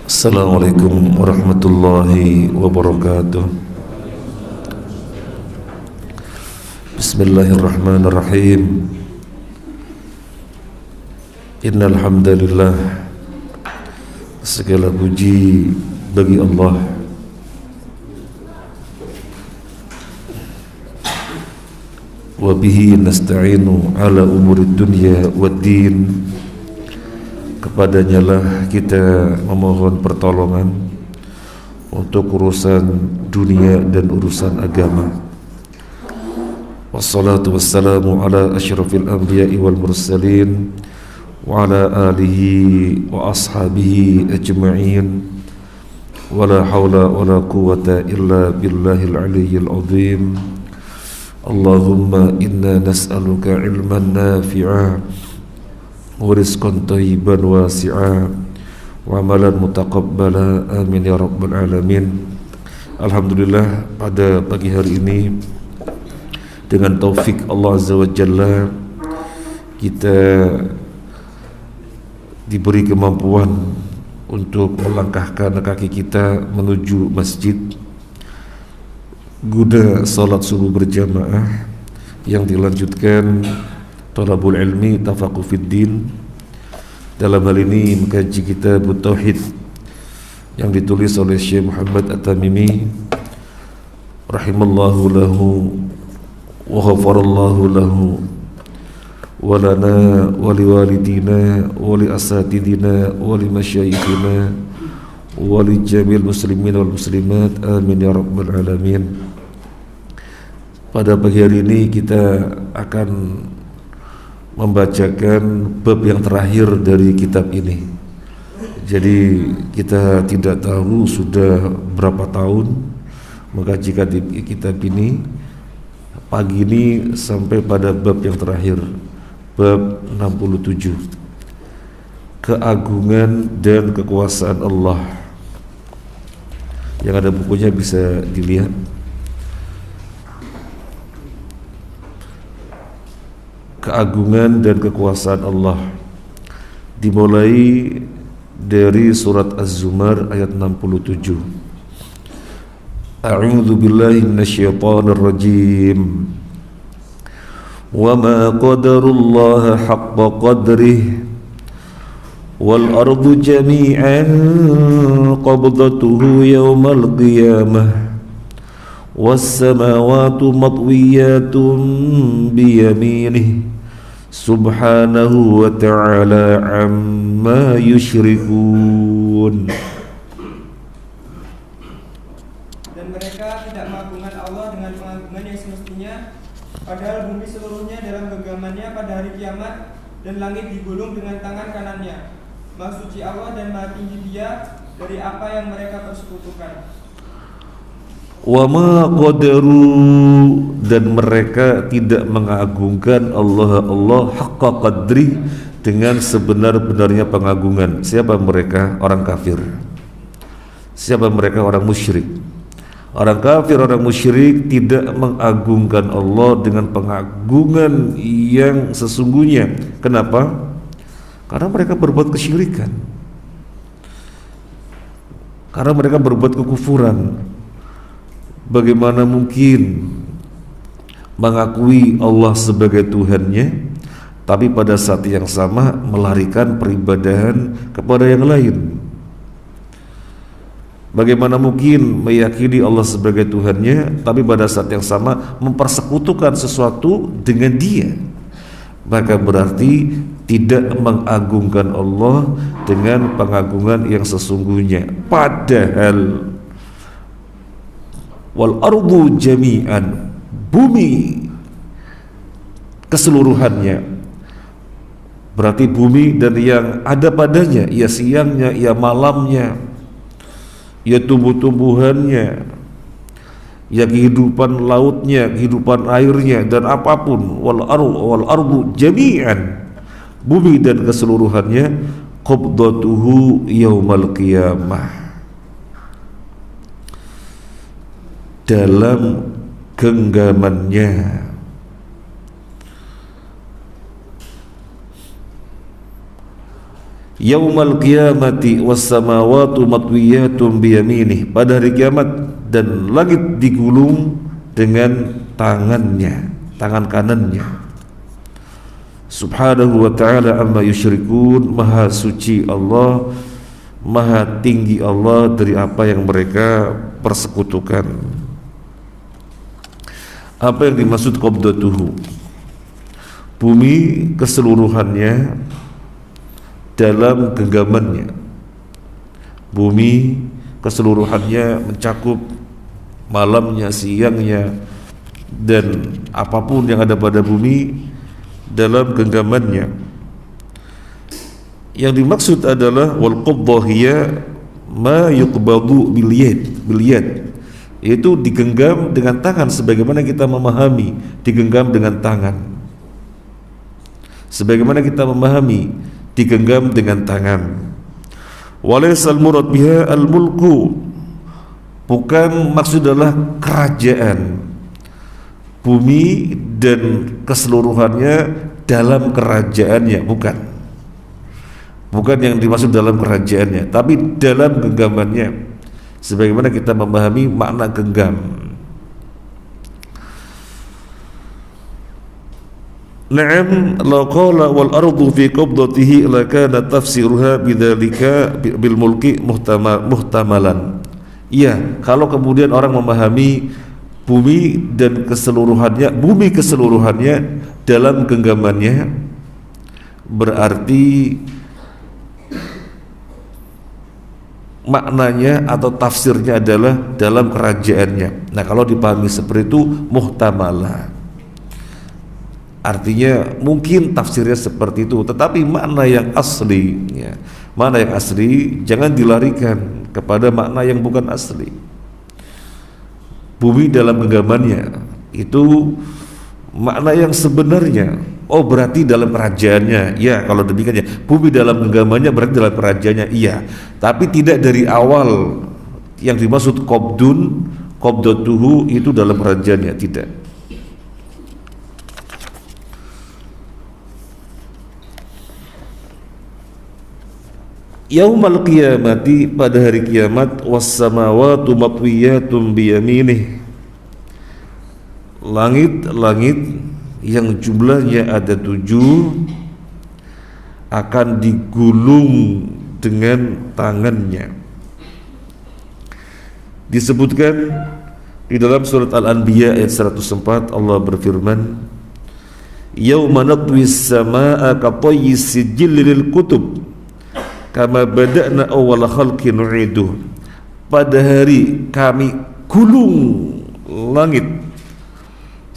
Assalamualaikum warahmatullahi wabarakatuh. Bismillahirrahmanirrahim. Innal hamdalillah, segala puji bagi Allah. Wa bihi nasta'inu ala umurid dunya waddin. Kepadanya lah kita memohon pertolongan untuk urusan dunia dan urusan agama. Wassalatu wassalamu ala asyrafil anbiya'i wal mursalin wa ala alihi wa ashabihi ajma'in. Wa la hawla wa la quwwata illa billahil aliyyil azim. Allahumma inna nas'aluka ilman nafi'a wa rizqan thayyiban wasi'a wa amalan mutaqabbala, amin ya rabbal alamin. Alhamdulillah, pada pagi hari ini dengan taufik Allah Azza wa Jalla kita diberi kemampuan untuk melangkahkan kaki kita menuju masjid guna salat subuh berjamaah yang dilanjutkan thalabul ilmi tafaqquh fid din. Dalam hal ini mengkaji kitab Tauhid yang ditulis oleh Syekh Muhammad At-Tamimi rahimallahu lahu wa ghafarallahu lahu wa lana wa liwalidina wa li asatidina wa li masyayikhina wa li jamil muslimin wal muslimat, amin ya rabbal alamin. Pada pagi hari ini kita akan membacakan bab yang terakhir dari kitab ini. Jadi kita tidak tahu sudah berapa tahun mengkaji kitab ini. Pagi ini sampai pada bab yang terakhir, bab 67, keagungan dan kekuasaan Allah. Yang ada bukunya bisa dilihat. Keagungan dan kekuasaan Allah, dimulai dari surat Az-Zumar ayat 67. A'udzu billahi minasyaitonir rajim. Wa ma qadarullaha haqqa qadrihi wal ardu jami'an qabdatuhu yawmal qiyamah was samawati matwiyatun biyaminih subhanahu wa ta'ala amma yusyrikun. Dan mereka tidak mengagungkan Allah dengan pengagungan yang semestinya, padahal bumi seluruhnya dalam genggamannya pada hari kiamat, dan langit digulung dengan tangan kanannya. Maha suci Allah dan maha tinggi Dia dari apa yang mereka persekutukan. Wa ma qadaru, dan mereka tidak mengagungkan Allah haqqa qadri, dengan sebenar-benarnya pengagungan. Siapa mereka? Orang kafir. Siapa mereka? Orang musyrik. Orang kafir, orang musyrik tidak mengagungkan Allah dengan pengagungan yang sesungguhnya. Kenapa? Karena mereka berbuat kesyirikan, karena mereka berbuat kekufuran. Bagaimana mungkin mengakui Allah sebagai Tuhannya, tapi pada saat yang sama melarikan peribadahan kepada yang lain? Bagaimana mungkin meyakini Allah sebagai Tuhannya, tapi pada saat yang sama mempersekutukan sesuatu dengan Dia? Maka berarti tidak mengagungkan Allah dengan pengagungan yang sesungguhnya. Padahal wal ardu jami'an, bumi keseluruhannya, berarti bumi dan yang ada padanya, ya siangnya, ya malamnya, ya tumbuh-tumbuhannya, ya kehidupan lautnya, kehidupan airnya, dan apapun. Wal ardu jami'an, bumi dan keseluruhannya, qabdatuhu yaumal qiyamah, dalam genggamannya Yaumal qiyamati was samawati matwiyatun biyaminih, pada hari kiamat dan langit digulung dengan tangannya, tangan kanannya. Subhanahu wa ta'ala amma yusyrikun, maha suci Allah, maha tinggi Allah dari apa yang mereka persekutukan. Apa yang dimaksud qabdatuhu? Bumi keseluruhannya dalam genggamannya. Bumi keseluruhannya mencakup malamnya, siangnya, dan apapun yang ada pada bumi dalam genggamannya. Yang dimaksud adalah wal qabdah hiya ma yuqbadu bil yad, yaitu digenggam dengan tangan, sebagaimana kita memahami digenggam dengan tangan, sebagaimana kita memahami digenggam dengan tangan. Walaysal murad biha al-mulku, bukan maksud adalah kerajaan. Bumi dan keseluruhannya dalam kerajaannya, bukan yang dimaksud dalam kerajaannya, tapi dalam genggamannya, sebagaimana kita memahami makna genggam. Na'am, law qala wal ardu fi qabdatihi lakana tafsiruha bidzalika bil mulki muhtamalan. Iya, kalau kemudian orang memahami bumi dan keseluruhannya, bumi keseluruhannya dalam genggamannya, berarti maknanya atau tafsirnya adalah dalam kerajaannya. Nah, kalau dipahami seperti itu muhtamalah, artinya mungkin tafsirnya seperti itu, tetapi makna yang asli, ya, makna yang asli jangan dilarikan kepada makna yang bukan asli. Bumi dalam genggamannya itu makna yang sebenarnya. Oh, berarti dalam kerajaannya. Ya, kalau demikian ya, bumi dalam genggamannya berarti dalam kerajaannya. Iya, tapi tidak dari awal yang dimaksud qabdatuhu itu dalam kerajaannya, tidak. Yaumal qiyamati, pada hari kiamat, was samawati matwiyatun biyaminih, langit-langit yang jumlahnya ada 7 akan digulung dengan tangannya. Disebutkan di dalam surat Al-Anbiya ayat 104, Allah berfirman, yauma natwis samaa ka tayyis sijil lil kutub kama bada'na awwal khalqin nu'iduh, pada hari kami gulung langit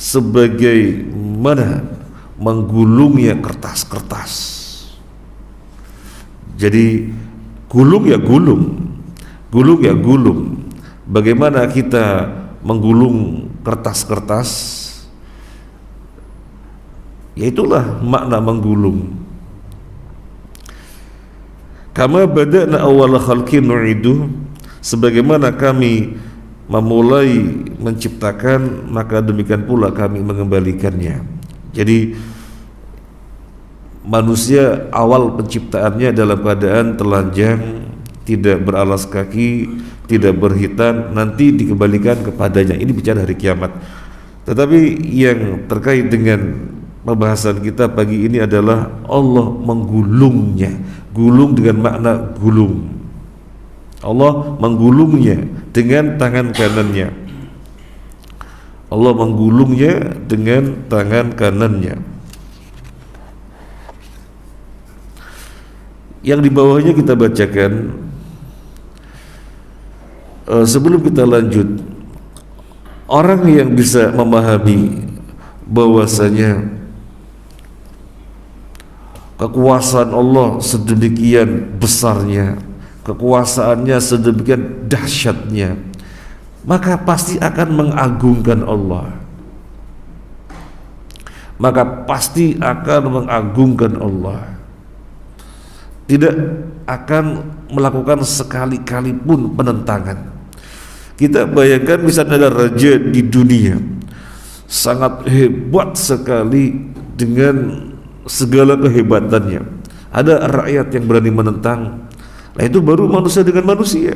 sebagaimana menggulungnya kertas-kertas. Jadi gulung ya gulung, gulung ya gulung. Bagaimana kita menggulung kertas-kertas? Ya itulah makna menggulung. Kama bada'na awwal khalqin nu'iduh, sebagaimana kami memulai menciptakan, maka demikian pula kami mengembalikannya. Jadi manusia awal penciptaannya dalam keadaan telanjang, tidak beralas kaki, tidak berhitan, nanti dikembalikan kepadanya. Ini bicara hari kiamat. Tetapi yang terkait dengan pembahasan kita pagi ini adalah Allah menggulungnya. Gulung dengan makna gulung. Allah menggulungnya dengan tangan kanannya. Allah menggulungnya dengan tangan kanannya. Yang di bawahnya kita bacakan. Sebelum kita lanjut, orang yang bisa memahami bahwasanya kekuasaan Allah sedemikian besarnya, kekuasaannya sedemikian dahsyatnya, maka pasti akan mengagungkan Allah. Maka pasti akan mengagungkan Allah. Tidak akan melakukan sekali-kali pun penentangan. Kita bayangkan misalnya ada raja di dunia, sangat hebat sekali dengan segala kehebatannya, ada rakyat yang berani menentang. Nah, itu baru manusia dengan manusia.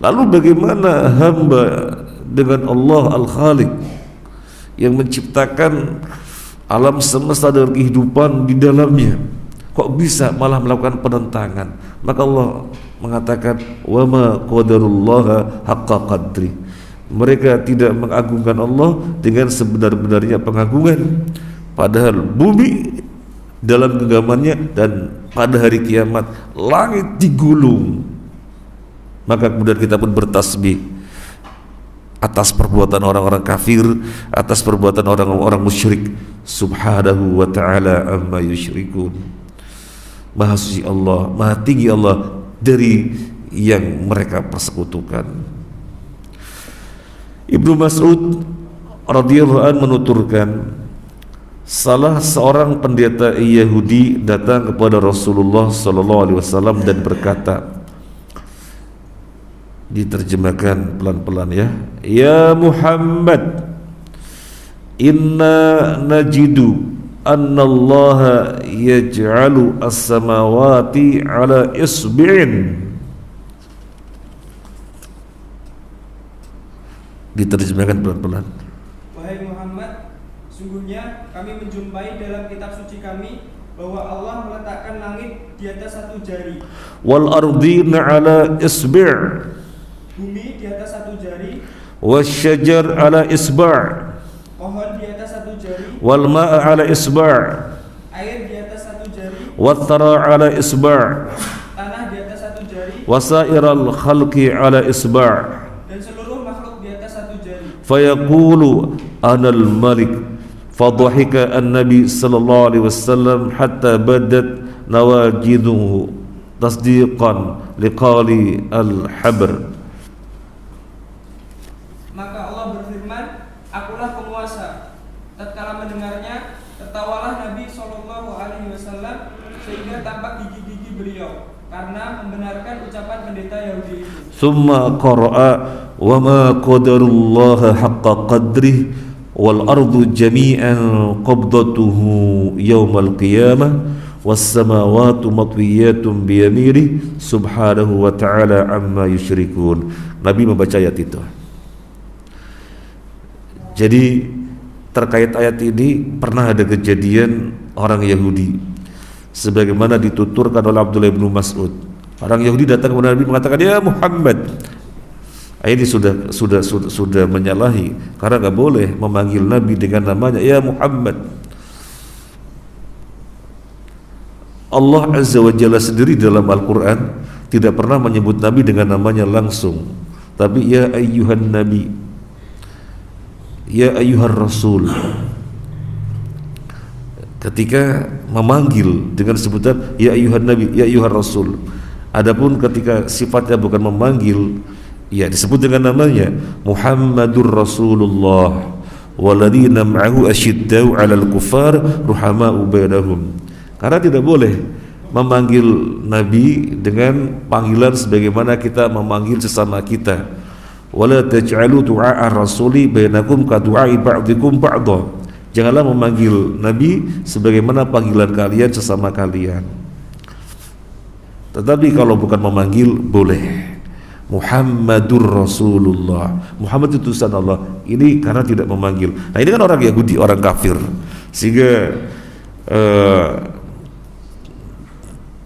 Lalu bagaimana hamba dengan Allah Al-Khaliq yang menciptakan alam semesta dan kehidupan di dalamnya, kok bisa malah melakukan penentangan? Maka Allah mengatakan, wa ma qadarullaha haqqa qadri. Mereka tidak mengagungkan Allah dengan sebenar-benarnya pengagungan, padahal bumi dalam genggamannya dan pada hari kiamat langit digulung. Maka kemudian kita pun bertasbih atas perbuatan orang-orang kafir, atas perbuatan orang-orang musyrik. Subhanahu wa ta'ala amma yusyrikun. Maha suci Allah, maha tinggi Allah dari yang mereka persekutukan. Ibnu Mas'ud radhiyallahu anhu menuturkan, salah seorang pendeta Yahudi datang kepada Rasulullah sallallahu alaihi wasallam dan berkata, diterjemahkan pelan-pelan ya, ya Muhammad, inna najidu anna Allah yaj'alu as-samawati ala isbi'in. Diterjemahkan pelan-pelan. Wahai Muhammad, sungguhnya kami menjumpai dalam kitab suci kami bahwa Allah meletakkan langit di atas satu jari, Wal ardina ala isbi', bumi di atas satu jari, wasyajar ala isba', pohon di atas satu jari, wal ma'a ala isba', air di atas satu jari, wathara ala isba', tanah di atas satu jari, wasairal khalqi ala isba'. dan seluruh makhluk di atas satu jari. Fayaqulu anal malik. Fadhahika an-nabi sallallahu alaihi wasallam hatta badat nawajiduhu tasdiqan liqali al-habr. Maka Allah berfirman, akulah penguasa. Tatkala mendengarnya, tertawalah Nabi sallallahu alaihi wasallam sehingga tampak gigi-gigi beliau karena membenarkan ucapan pendeta Yahudi itu. Thumma qara'a wa ma qadarullaha haqqa qadrih wal ardu jami'an qabdatuhu yawmal qiyamah was samawati matwiyatun bi yaminihi subhanahu wa ta'ala amma yusyrikun. Nabi membaca ayat itu. Jadi terkait ayat ini pernah ada kejadian orang Yahudi sebagaimana dituturkan oleh Abdullah bin Mas'ud. Orang Yahudi datang kepada Nabi mengatakan, ya Muhammad. Ini sudah menyalahi, karena nggak boleh memanggil Nabi dengan namanya ya Muhammad. Allah Azza wa Jalla sendiri dalam Al-Quran tidak pernah menyebut Nabi dengan namanya langsung, tapi ya ayyuhan Nabi, ya ayyuhar Rasul. Ketika memanggil dengan sebutan ya ayyuhan Nabi, ya ayyuhar Rasul. Adapun ketika sifatnya bukan memanggil, ya disebut dengan namanya Muhammadur Rasulullah walladzina ma'ahu asyiddau 'alal kuffar ruhama'u bainahum. Karena tidak boleh memanggil Nabi dengan panggilan sebagaimana kita memanggil sesama kita. Wala taj'alu du'a ar-rasuli bainakum ka du'ai ba'dikum ba'dha. Janganlah memanggil Nabi sebagaimana panggilan kalian sesama kalian. Tetapi kalau bukan memanggil boleh. Muhammadur Rasulullah, Muhammad itu utusan Allah. Ini karena tidak memanggil. Nah ini kan orang Yahudi, orang kafir, sehingga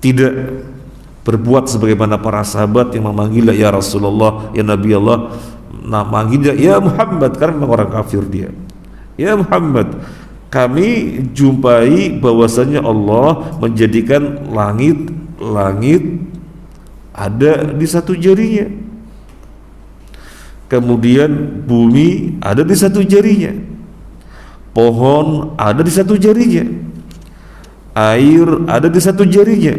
tidak berbuat sebagaimana para sahabat yang memanggil ya Rasulullah, ya Nabi Allah. Nah manggilnya ya Muhammad karena memang orang kafir dia. Ya Muhammad, kami jumpai bahwasanya Allah menjadikan langit ada di satu jarinya, kemudian bumi ada di satu jarinya, pohon ada di satu jarinya, air ada di satu jarinya,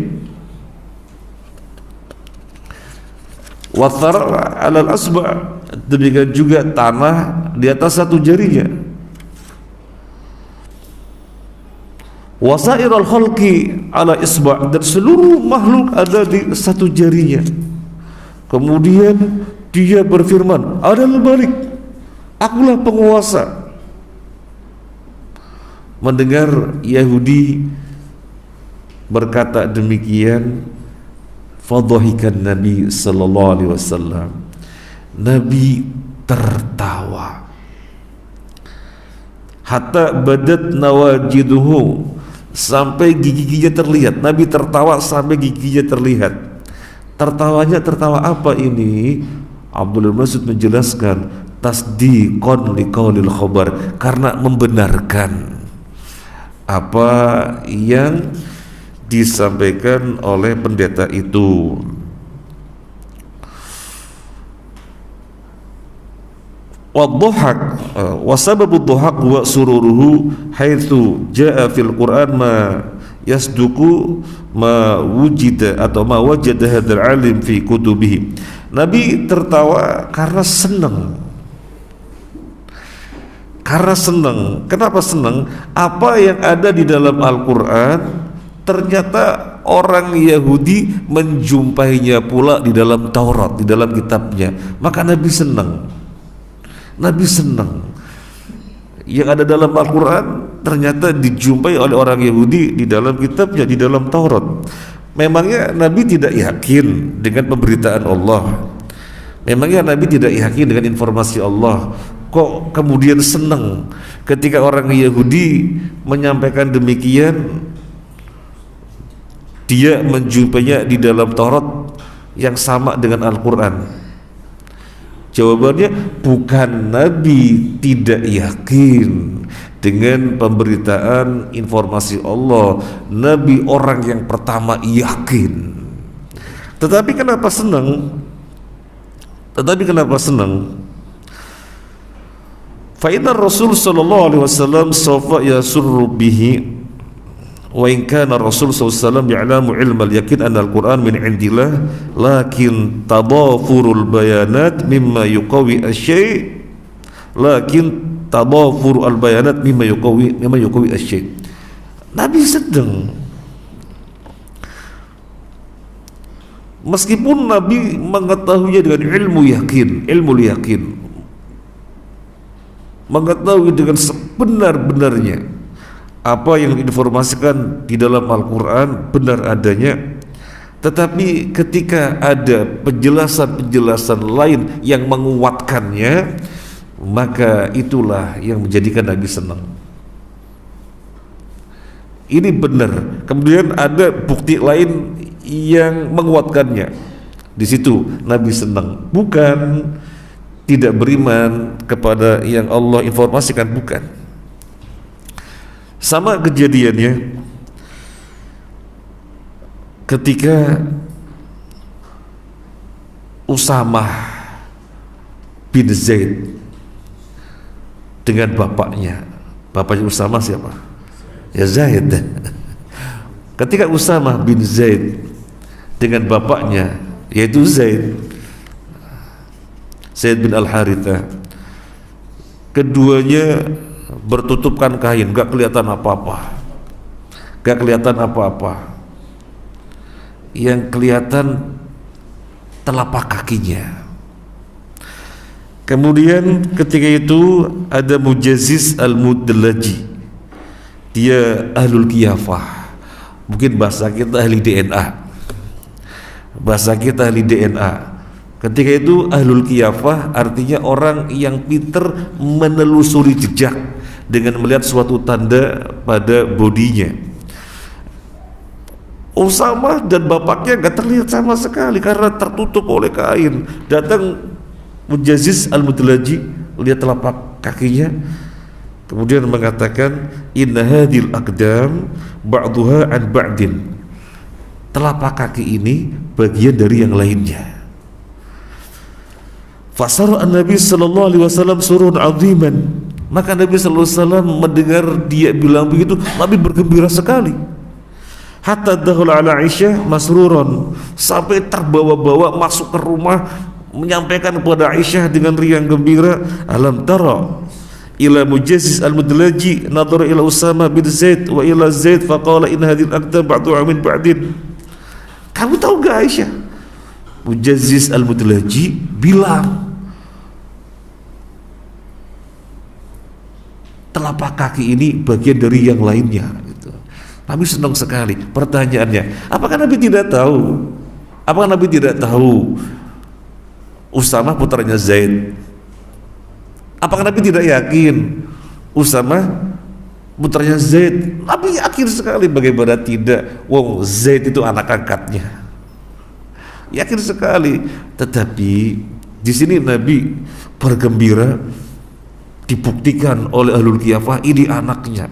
wathar alal asba', demikian juga tanah di atas satu jarinya, wasairal khalqi ala isba', dan seluruh makhluk ada di satu jarinya. Kemudian dia berfirman, Adal Malik, akulah penguasa. Mendengar Yahudi berkata demikian, fadhahikan Nabi sallallahu alaihi wasallam. Nabi tertawa. Hatta badat nawajiduhu, sampai gigi-giginya terlihat. Nabi tertawa sampai giginya terlihat. Tertawanya tertawa apa ini? Abdullah bin Mas'ud menjelaskan, tasdiqan liqaulil khabar, karena membenarkan apa yang disampaikan oleh pendeta itu. Wadhahak wa sababu dhahak wa sururuhu haitsu jaa fil Qur'an ma yasduqu ma wujida atau ma wajada hadzal alim fi kutubihi. Nabi tertawa karena senang. Karena senang. Kenapa senang? Apa yang ada di dalam Al-Qur'an ternyata orang Yahudi menjumpainya pula di dalam Taurat, di dalam kitabnya. Maka Nabi senang. Nabi senang. Yang ada dalam Al-Quran ternyata dijumpai oleh orang Yahudi di dalam kitabnya, di dalam Taurat. Memangnya Nabi tidak yakin dengan pemberitaan Allah? Memangnya Nabi tidak yakin dengan informasi Allah? Kok kemudian senang ketika orang Yahudi menyampaikan demikian? Dia menjumpainya di dalam Taurat yang sama dengan Al-Quran. Jawabannya, bukan Nabi tidak yakin dengan pemberitaan informasi Allah. Nabi orang yang pertama yakin. Tetapi kenapa senang? Fa inna Rasul sallallahu alaihi wasallam sawfa yasurru bihi. Wa in kana Rasul SAW ya'lamu ilmal yakin anna al-Quran min indillah, lakin tadafurul bayanat mimma yuqawi asy-syai', Nabi sedang, meskipun Nabi mengetahuinya dengan ilmu yakin, mengetahui dengan sebenar-benarnya apa yang diinformasikan di dalam Al-Quran benar adanya, tetapi ketika ada penjelasan-penjelasan lain yang menguatkannya, maka itulah yang menjadikan Nabi senang. Ini benar. Kemudian ada bukti lain yang menguatkannya. Di situ Nabi senang. Bukan tidak beriman kepada yang Allah informasikan, bukan. Sama kejadiannya ketika Usamah bin Zaid dengan bapaknya. Bapaknya Usamah siapa? Ya Zaid. Ketika Usamah bin Zaid dengan bapaknya, yaitu Zaid bin Al-Harithah, keduanya bertutupkan kain, gak kelihatan apa-apa. Yang kelihatan telapak kakinya. Kemudian ketika itu ada Mujaziz al-Mudlaji, dia ahlul qiyafah. Mungkin bahasa kita ahli DNA. Ketika itu ahlul qiyafah artinya orang yang pintar menelusuri jejak dengan melihat suatu tanda pada bodinya. Usamah dan bapaknya gak terlihat sama sekali karena tertutup oleh kain. Datang Mujaziz al-Mudlaji, lihat telapak kakinya, kemudian mengatakan, inna hadhil aqdam ba'duha an ba'din. Telapak kaki ini bagian dari yang lainnya. Fasara an-Nabi sallallahu alaihi wasallam surun aziman. Maka Nabi sallallahu alaihi wasallam mendengar dia bilang begitu, Nabi bergembira sekali. Hatta dakhul ala Aisyah masruran, sampai terbawa-bawa masuk ke rumah menyampaikan kepada Aisyah dengan riang gembira, alam tara ila Mujaziz al-Mudlaji nadhara ila Usama bin Zaid wa ila Zaid faqala in hadhil aqdam ba'duha min ba'din. Kamu tahu gak Aisyah? Mujaziz al-Mudlaji bilang telapak kaki ini bagian dari yang lainnya gitu. Nabi senang sekali. Pertanyaannya, apakah Nabi tidak tahu? Apakah Nabi tidak tahu Usamah putranya Zaid? Apakah Nabi tidak yakin Usamah putranya Zaid? Nabi yakin sekali. Bagaimana tidak? Wow, Zaid itu anak angkatnya. Yakin sekali. Tetapi di sini Nabi bergembira, dibuktikan oleh ahlul khilafah ini anaknya,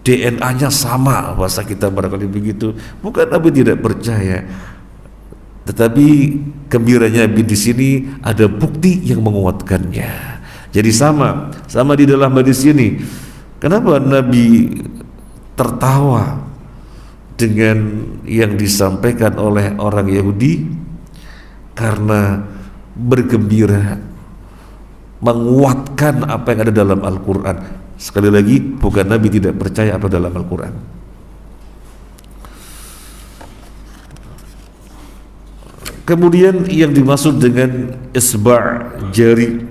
DNA-nya sama, bahasa kita barangkali begitu. Bukan Nabi tidak percaya, tetapi gembiranya Nabi di sini ada bukti yang menguatkannya. Jadi sama di dalam hadis ini. Kenapa Nabi tertawa dengan yang disampaikan oleh orang Yahudi? Karena bergembira, menguatkan apa yang ada dalam Al-Quran. Sekali lagi, bukan Nabi tidak percaya apa dalam Al-Quran. Kemudian yang dimaksud dengan isba' jari,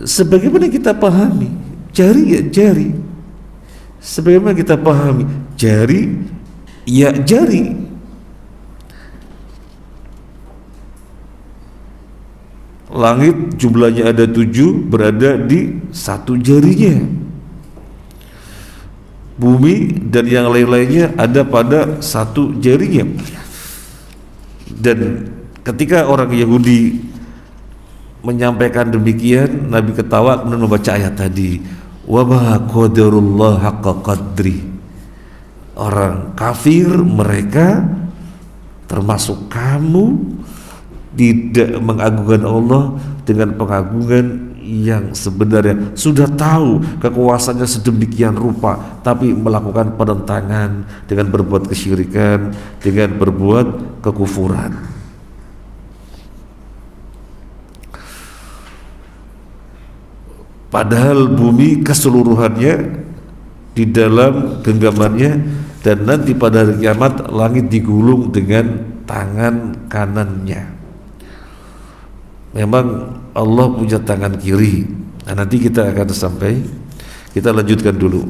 sebagaimana kita pahami, jari ya jari. Sebagaimana kita pahami, jari ya jari. Langit jumlahnya ada 7, berada di satu jarinya. Bumi dan yang lain-lainnya ada pada satu jarinya. Dan ketika orang Yahudi menyampaikan demikian, Nabi ketawa kemudian membaca ayat tadi, wa ma qadarullah haqqa qadri. Orang kafir mereka termasuk kamu tidak mengagungkan Allah dengan pengagungan yang sebenarnya. Sudah tahu kekuasaannya sedemikian rupa, tapi melakukan penentangan dengan berbuat kesyirikan, dengan berbuat kekufuran. Padahal bumi keseluruhannya di dalam genggamannya, dan nanti pada hari kiamat langit digulung dengan tangan kanannya. Memang Allah punya tangan kiri. Nah, nanti kita akan sampai, kita lanjutkan dulu.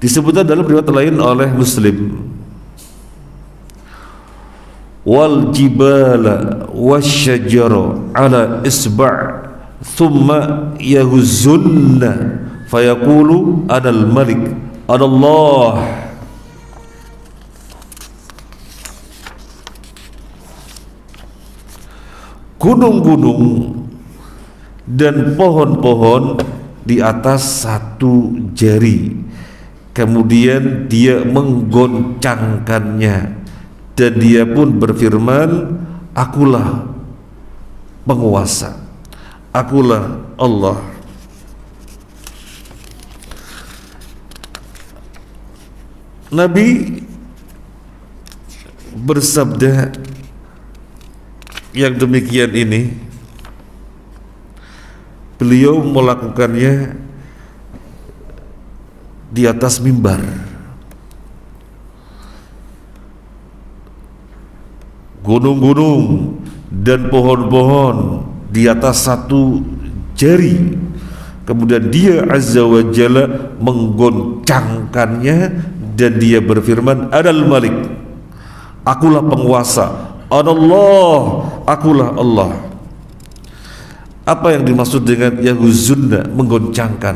Disebutkan dalam riwayat lain oleh Muslim, wal jibala wasyajara ala isba' thumma yahuzzunna fayaqulu anal malik anallah. Gunung-gunung dan pohon-pohon di atas satu jari, kemudian dia menggoncangkannya, dan dia pun berfirman, akulah penguasa, akulah Allah. Nabi bersabda yang demikian ini, beliau melakukannya di atas mimbar. Gunung-gunung dan pohon-pohon di atas satu jari, kemudian dia azza wa jalla menggoncangkannya, dan dia berfirman, adal malik, akulah penguasa, Allah, akulah Allah. Apa yang dimaksud dengan yahuzunna, menggoncangkan?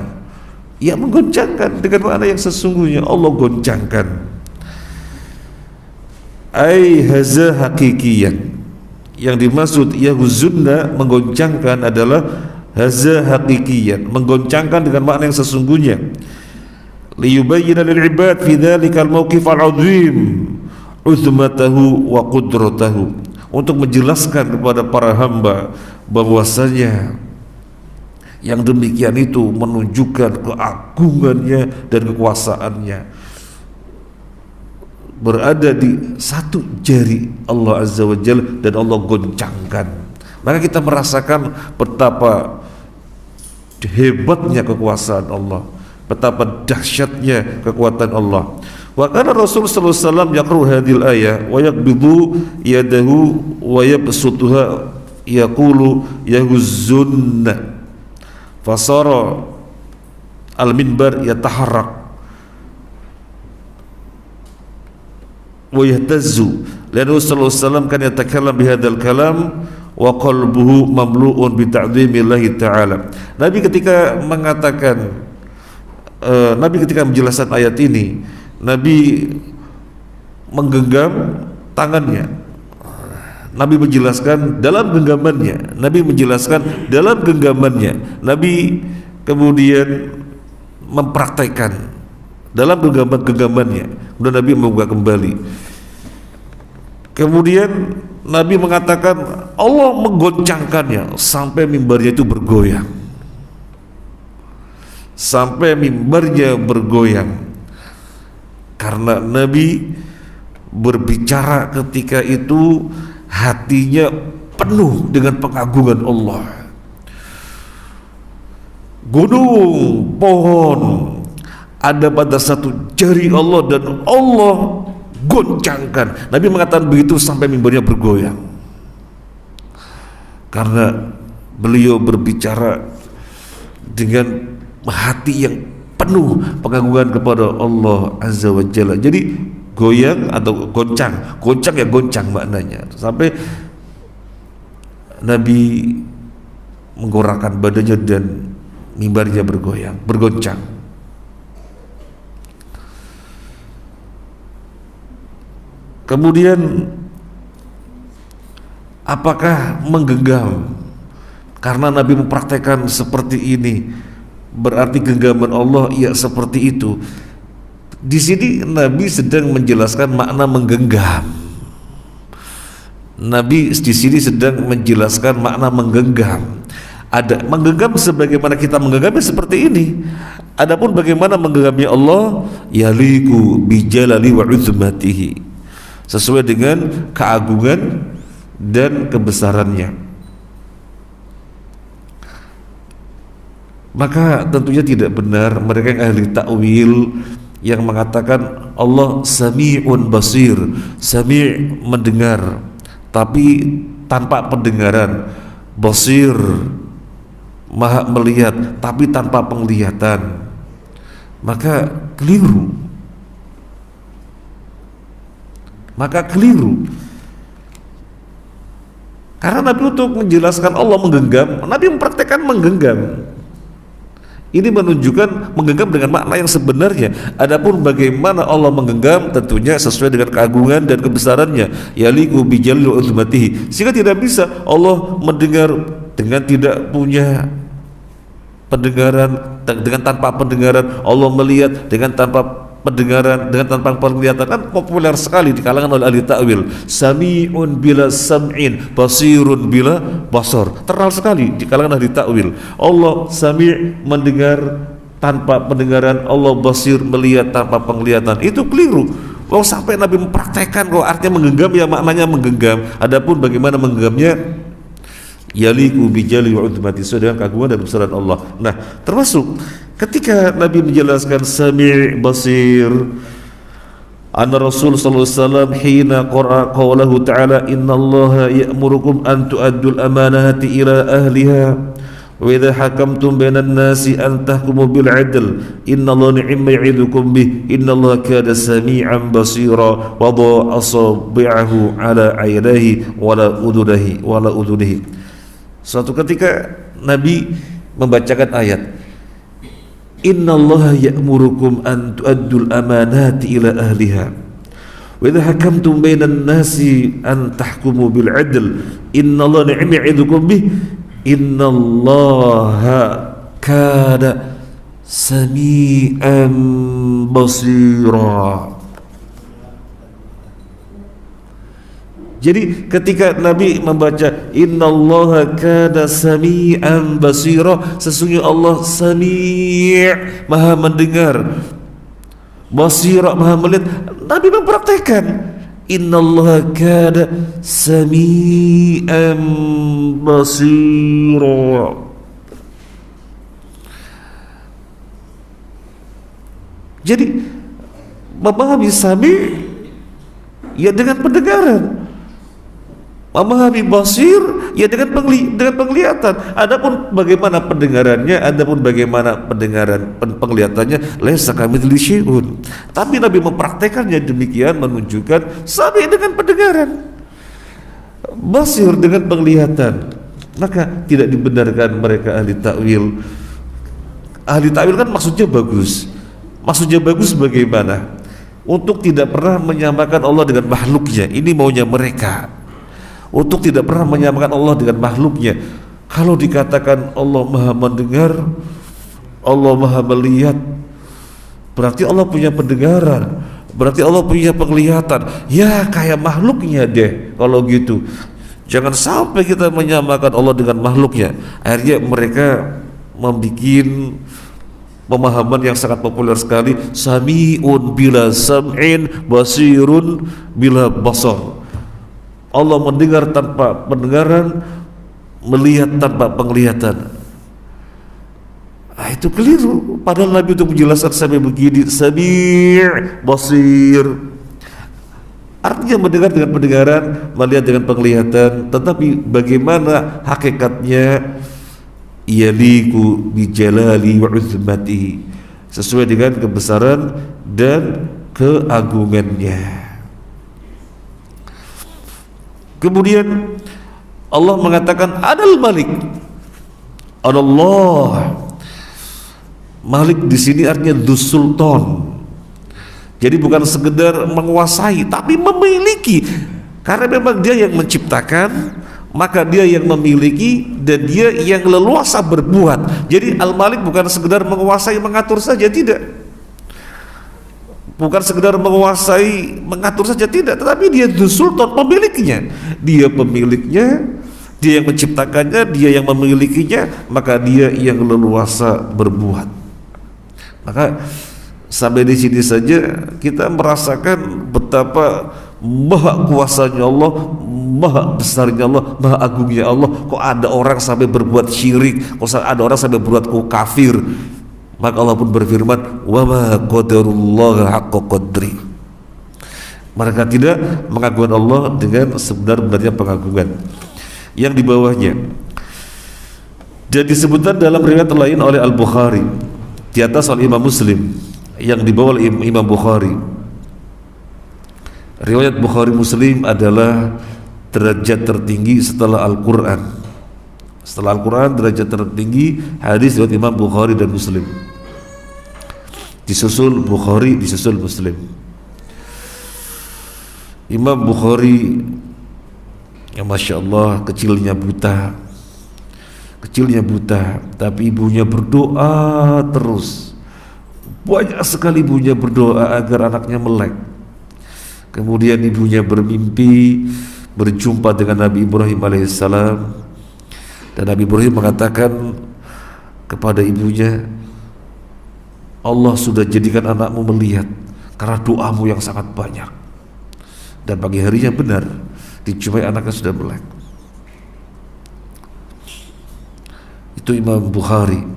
Ya, menggoncangkan dengan makna yang sesungguhnya, Allah goncangkan. Ai haza hakikiyan. Yang dimaksud yahuzunna, menggoncangkan, adalah haza hakikiyan, menggoncangkan dengan makna yang sesungguhnya. Liyubayyina lil ibad fi dzalikal mauqif al-'azim uzmatahu wa qudratahu, untuk menjelaskan kepada para hamba bahwasanya yang demikian itu menunjukkan keagungannya dan kekuasaannya. Berada di satu jari Allah azza wa jalla, dan Allah goncangkan. Maka kita merasakan betapa hebatnya kekuasaan Allah, betapa dahsyatnya kekuatan Allah. Wa kana Rasul sallallahu alaihi wasallam yaqra'u hadhil ayah wa yaqbidu yadahu wa yabsutuha yaqulu yahuzzunna fasara al-minbar yataharrak wa yahtazzu, lalu sallallahu alaihi wasallam kan yatakallam bihadzal kalam wa qalbuhu mamlu'un bi ta'dhimillahi ta'ala. Nabi ketika mengatakan Nabi ketika menjelaskan ayat ini, Nabi menggenggam tangannya. Nabi menjelaskan dalam genggamannya. Nabi menjelaskan dalam genggamannya. Nabi kemudian mempraktekkan dalam genggamannya. Kemudian Nabi membuka kembali. Kemudian Nabi mengatakan Allah menggoncangkannya sampai mimbarnya itu bergoyang. Sampai mimbarnya bergoyang. Karena Nabi berbicara ketika itu hatinya penuh dengan pengagungan Allah. Gunung, pohon ada pada satu jari Allah dan Allah goncangkan. Nabi mengatakan begitu sampai mimbarnya bergoyang. Karena beliau berbicara dengan hati yang penuh pengagungan kepada Allah Azza wa Jalla. Jadi goyang atau goncang, goncang ya goncang maknanya. Sampai Nabi menggorakkan badannya dan mimbarnya bergoyang, bergoncang. Kemudian apakah menggenggam? Karena Nabi mempraktekkan seperti ini, berarti genggaman Allah ya seperti itu. Di sini Nabi sedang menjelaskan makna menggenggam. Nabi di sini sedang menjelaskan makna menggenggam. Ada menggenggam sebagaimana kita menggenggamnya seperti ini. Adapun bagaimana menggenggamnya Allah, yaliku bijalali wa uzmatihi, sesuai dengan keagungan dan kebesarannya. Maka tentunya tidak benar mereka yang ahli takwil yang mengatakan Allah sami'un basir, sami' mendengar tapi tanpa pendengaran, basir maha melihat tapi tanpa penglihatan. Maka keliru. Karena Nabi untuk menjelaskan Allah menggenggam, Nabi mempraktekkan menggenggam. Ini menunjukkan menggenggam dengan makna yang sebenarnya. Adapun bagaimana Allah menggenggam tentunya sesuai dengan keagungan dan kebesarannya. Yaliku bijalli wa uzmatihi. Sehingga tidak bisa Allah mendengar dengan tidak punya pendengaran, dengan tanpa pendengaran. Allah melihat dengan tanpa pendengaran, dengan tanpa penglihatan. Kan populer sekali di kalangan oleh ahli ta'wil. Sami'un bila sam'in, basirun bila basar. Terkenal sekali di kalangan ahli ta'wil. Allah sami' mendengar tanpa pendengaran, Allah basir melihat tanpa penglihatan. Itu keliru. Oh, sampai Nabi mempraktekkan kalau artinya menggenggam ya maknanya menggenggam. Adapun bagaimana menggenggamnya, yaliku bijali wa udmati, sesuai dengan keagungan dan kebesaran Allah. Nah, termasuk ketika Nabi menjelaskan sami' basir, anna Rasul sallallahu alaihi wasallam hina qara'a qawlahu ta'ala innallaha ya'murukum an tu'addul amanati ila ahliha wa idza hakamtum bainan nasi an tahkumu bil 'adl innallaha ni'ma ya'idukum bih innallaha kana sami'an basira wa dha asabi'ahu ala 'ainaihi wa la udunihi. Suatu ketika Nabi membacakan ayat innallaha ya'murukum an tu'addul amanati ila ahliha wa idza hakamtum bainan nasi an tahkumu bil 'adl innallaha ni'ma ya'idukum bih innallaha kana sami'an basira. Jadi ketika Nabi membaca innallaha kana sami'an basira, sesungguhnya Allah sami' maha mendengar, basira maha melihat, Nabi mempraktekkan innallaha kana sami'an basira. Jadi memahami sami' ya dengan pendengaran. Memahami basir ya dengan penglihatan. Adapun bagaimana pendengarannya, adapun bagaimana penglihatannya, laisa kamitslihi syai'un. Tapi Nabi mempraktekannya demikian, menunjukkan sampai dengan pendengaran, basir dengan penglihatan. Maka tidak dibenarkan mereka ahli takwil. Ahli takwil kan maksudnya bagus. Maksudnya bagus bagaimana? Untuk tidak pernah menyamakan Allah dengan makhluknya. Ini maunya mereka. Untuk tidak pernah menyamakan Allah dengan makhluknya. Kalau dikatakan Allah maha mendengar, Allah maha melihat, berarti Allah punya pendengaran, berarti Allah punya penglihatan. Ya kayak makhluknya deh kalau gitu. Jangan sampai kita menyamakan Allah dengan makhluknya. Akhirnya mereka membuat pemahaman yang sangat populer sekali, sami'un bila sam'in, basirun bila basar. Allah mendengar tanpa pendengaran, melihat tanpa penglihatan. Itu keliru. Padahal Nabi itu menjelaskan sampai begini, sami' basir. Artinya mendengar dengan pendengaran, melihat dengan penglihatan. Tetapi bagaimana hakikatnya? Yaliku bijalali wa uzmati, sesuai dengan kebesaran dan keagungannya. Kemudian Allah mengatakan Adal Malik. Allah Malik di sini artinya Dus Sultan. Jadi bukan sekedar menguasai, tapi memiliki. Karena memang dia yang menciptakan, maka dia yang memiliki, dan dia yang leluasa berbuat. Jadi Al-Malik bukan sekedar menguasai, mengatur saja, tidak. Bukan sekedar menguasai, mengatur saja, tidak. Tetapi dia Dus Sultan, pemiliknya. Dia pemiliknya, dia yang menciptakannya, dia yang memilikinya, maka dia yang leluasa berbuat. Maka sampai di sini saja kita merasakan betapa maha kuasanya Allah, maha besarnya Allah, maha agungnya Allah. Kok ada orang sampai berbuat syirik, kok ada orang sampai berbuat kafir. Maka Allah pun berfirman, wa ma qadarullah haqqa qadri. Mereka tidak mengagungkan Allah dengan sebenar-benarnya pengagungan. Yang di bawahnya dan disebutkan dalam riwayat lain oleh Al-Bukhari, di atas oleh Imam Muslim, yang dibawa oleh Imam Bukhari. Riwayat Bukhari Muslim adalah derajat tertinggi setelah Al-Quran. Setelah Al-Quran, derajat tertinggi hadis riwayat Imam Bukhari dan Muslim. Disusul Bukhari, disusul Muslim. Imam Bukhari, ya Masya Allah, kecilnya buta, tapi ibunya berdoa terus. Banyak sekali ibunya berdoa agar anaknya melek. Kemudian ibunya bermimpi berjumpa dengan Nabi Ibrahim alaihissalam, dan Nabi Ibrahim mengatakan kepada ibunya, Allah sudah jadikan anakmu melihat karena doamu yang sangat banyak. Dan pagi harinya benar dijumpai anaknya sudah melek. Itu Imam Bukhari.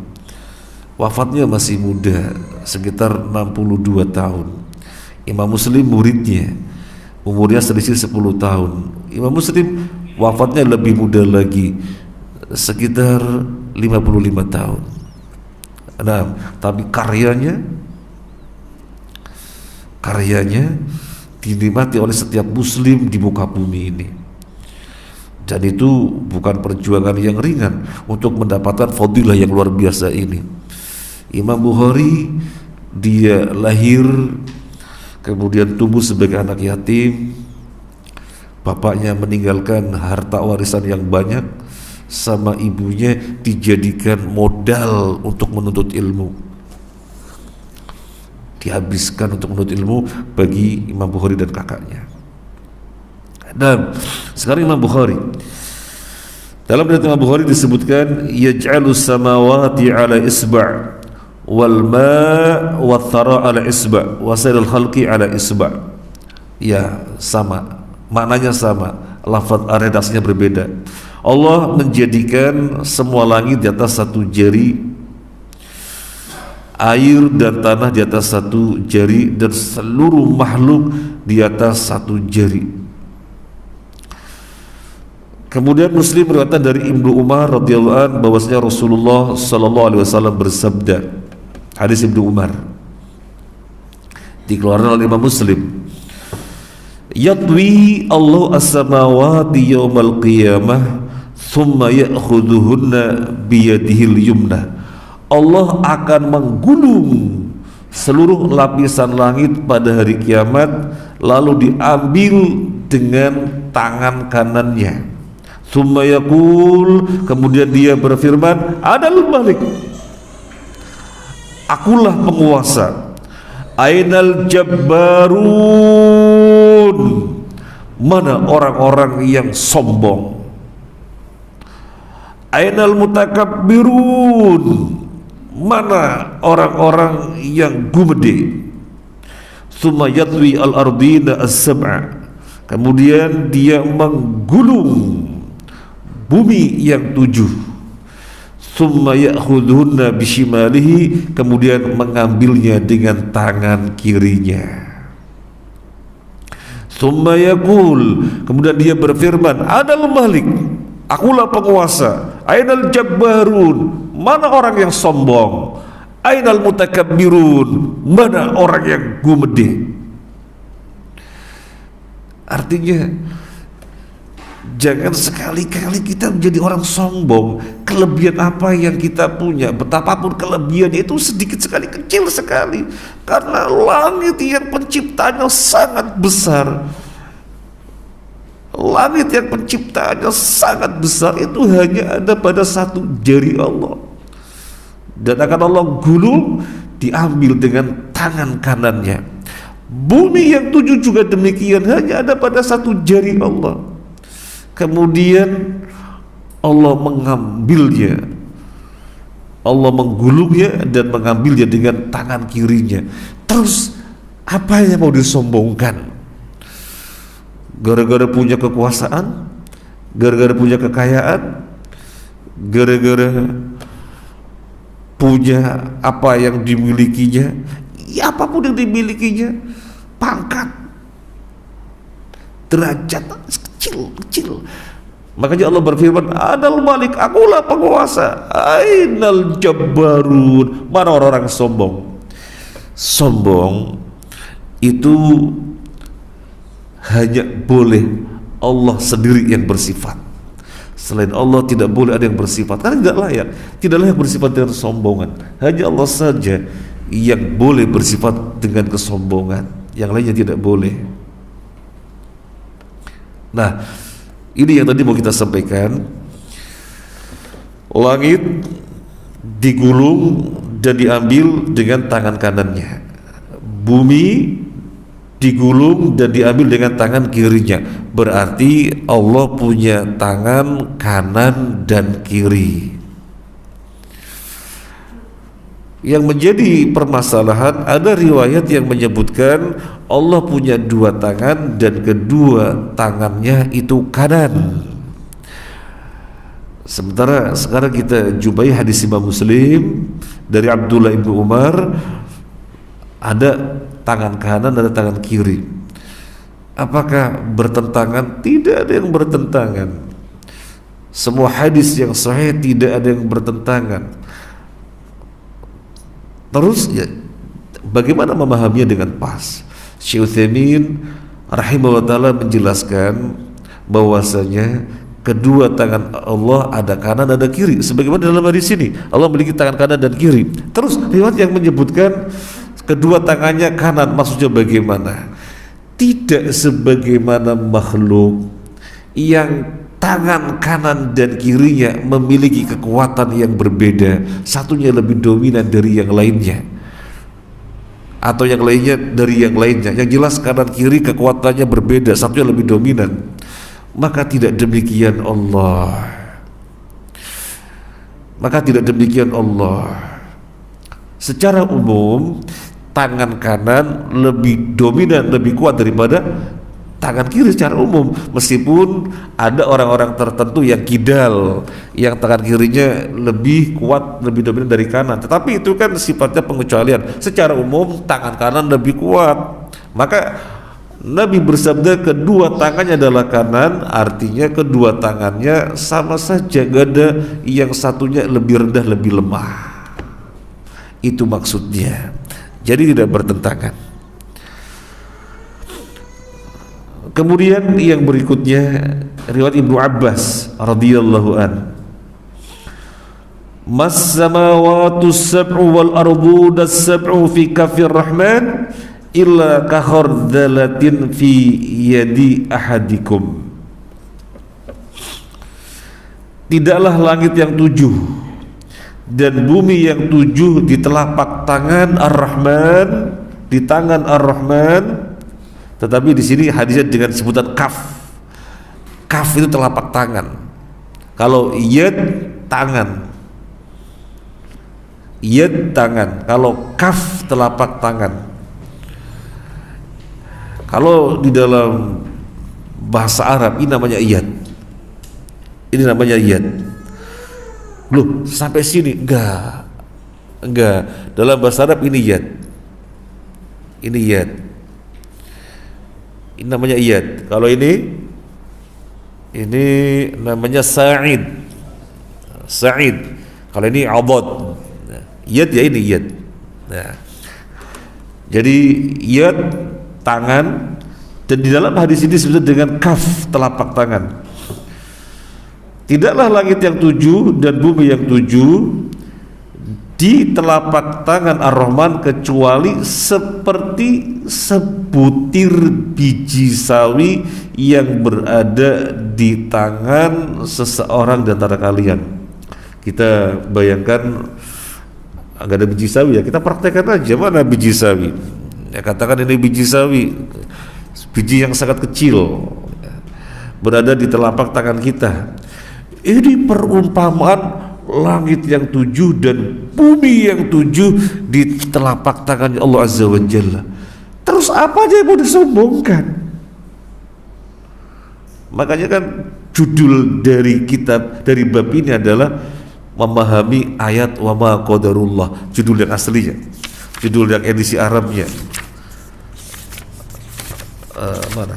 Wafatnya masih muda, sekitar 62 tahun. Imam Muslim muridnya, umurnya selisih 10 tahun. Imam Muslim wafatnya lebih muda lagi, sekitar 55 tahun. Nah, tapi karyanya dinikmati oleh setiap muslim di muka bumi ini. Dan itu bukan perjuangan yang ringan untuk mendapatkan fadilah yang luar biasa ini. Imam Bukhari, dia lahir kemudian tumbuh sebagai anak yatim. Bapaknya meninggalkan harta warisan yang banyak, sama ibunya dijadikan modal untuk menuntut ilmu, dihabiskan untuk menuntut ilmu bagi Imam Bukhari dan kakaknya. Dan sekarang Imam Bukhari, dalam riwayat Imam Bukhari disebutkan yaj'alus samawati ala isba' wal ma' wath thara ala isba' wa sairul khalqi ala isba'. Ya, sama, maknanya sama, lafaz redaksinya berbeda. Allah menjadikan semua langit di atas satu jari, air dan tanah di atas satu jari, dan seluruh makhluk di atas satu jari. Kemudian Muslim berkata dari Ibnu Umar radhiyallahu an bahwasanya Rasulullah sallallahu alaihi wasallam bersabda, hadis Ibnu Umar dikeluarkan oleh Imam Muslim, yatwi Allah as-samawati yaumal qiyamah thumma ya'khudhuhunna biyadihil yumna. Allah akan menggulung seluruh lapisan langit pada hari kiamat, lalu diambil dengan tangan kanannya. Thumma yaqul, kemudian dia berfirman, Anal Malik, akulah penguasa. Ainal Jabbarun, mana orang-orang yang sombong. Ainal Mutakabbirun, mana orang-orang yang gumede. Thumma yatwi al-ardina as-sab'a, kemudian dia menggulung bumi yang 7. Thumma ya'khudhunna bishimalihi, kemudian mengambilnya dengan tangan kirinya. Thumma yaqul, kemudian dia berfirman, Anal Malik, akulah penguasa. Ainal Jabbarun, mana orang yang sombong. Ainal Mutakabbirun, mana orang yang gumede. Artinya jangan sekali-kali kita menjadi orang sombong. Kelebihan apa yang kita punya, betapapun kelebihannya, itu sedikit sekali, kecil sekali, karena langit yang penciptanya sangat besar. Langit yang penciptaannya sangat besar itu hanya ada pada satu jari Allah, dan akan Allah gulung, diambil dengan tangan kanannya. Bumi yang 7 juga demikian, hanya ada pada satu jari Allah. Kemudian Allah mengambilnya, Allah menggulungnya dan mengambilnya dengan tangan kirinya. Terus apa yang mau disombongkan? Gara-gara punya kekuasaan, gara-gara punya kekayaan, gara-gara punya apa yang dimilikinya, ya apapun yang dimilikinya, pangkat, derajat kecil. Makanya Allah berfirman, Anal Malik, akulah penguasa. Ainal Jabbarun, mana orang-orang sombong. Sombong itu hanya boleh Allah sendiri yang bersifat. Selain Allah tidak boleh ada yang bersifat, karena tidak layak. Tidak layak bersifat dengan kesombongan. Hanya Allah saja yang boleh bersifat dengan kesombongan, yang lainnya tidak boleh. Nah, ini yang tadi mau kita sampaikan. Langit digulung dan diambil dengan tangan kanannya. Bumi digulung dan diambil dengan tangan kirinya. Berarti Allah punya tangan kanan dan kiri. Yang menjadi permasalahan, ada riwayat yang menyebutkan Allah punya 2 tangan dan kedua tangannya itu kanan. Sementara sekarang kita jumpai hadis Imam Muslim dari Abdullah ibnu Umar, ada tangan kanan, ada tangan kiri. Apakah bertentangan? Tidak ada yang bertentangan. Semua hadis yang sahih tidak ada yang bertentangan. Terus ya, bagaimana memahaminya dengan pas? Syekh Utsaimin rahimahullah taala menjelaskan bahwasanya kedua tangan Allah ada kanan ada kiri, sebagaimana dalam hadis ini Allah memiliki tangan kanan dan kiri. Terus riwayat yang menyebutkan kedua tangannya kanan, maksudnya bagaimana? Tidak sebagaimana makhluk yang tangan kanan dan kirinya memiliki kekuatan yang berbeda, satunya lebih dominan dari yang lainnya, atau yang lainnya dari yang lainnya. Yang jelas kanan kiri kekuatannya berbeda, satunya lebih dominan. Maka tidak demikian Allah. Maka tidak demikian Allah. Secara umum tangan kanan lebih dominan, lebih kuat daripada tangan kiri secara umum, meskipun ada orang-orang tertentu yang kidal, yang tangan kirinya lebih kuat, lebih dominan dari kanan. Tetapi itu kan sifatnya pengecualian. Secara umum tangan kanan lebih kuat. Maka Nabi bersabda kedua tangannya adalah kanan, artinya kedua tangannya sama saja, gak ada yang satunya lebih rendah lebih lemah. Itu maksudnya. Jadi tidak bertentangan. Kemudian yang berikutnya riwayat Ibnu Abbas radhiyallahu an. Mas samawatu sab'u wal ardu das-sab'u fi kafir rahman illa ka khardalatin fi yadi ahadikum. Tidaklah langit yang 7 dan bumi yang 7 di telapak tangan Ar-Rahman, di tangan Ar-Rahman. Tetapi di sini hadisnya dengan sebutan kaf. Kaf itu telapak tangan. Kalau yad tangan. Yad tangan. Kalau kaf telapak tangan. Kalau di dalam bahasa Arab ini namanya yad. Ini namanya yad. Loh, sampai sini enggak. Dalam bahasa Arab ini yad. Ini yad. Ini namanya yad. Kalau ini namanya sa'id. Sa'id. Kalau ini abad. Yad ya ini yad. Nah. Jadi yad tangan, dan di dalam hadis ini disebut dengan kaf telapak tangan. Tidaklah langit yang 7 dan bumi yang 7 di telapak tangan Ar-Rahman kecuali seperti sebutir biji sawi yang berada di tangan seseorang di antara kalian. Kita bayangkan agak ada biji sawi ya, kita praktekkan aja, mana biji sawi ya, katakan ini biji sawi, biji yang sangat kecil berada di telapak tangan kita. Ini perumpamaan langit yang 7 dan bumi yang 7 di telapak tangan Allah Azza wa Jalla. Terus apa aja yang mau disombongkan? Makanya kan judul dari kitab, dari bab ini adalah memahami ayat wa ma qadarullah, judul yang aslinya, judul yang edisi Arabnya. Mana?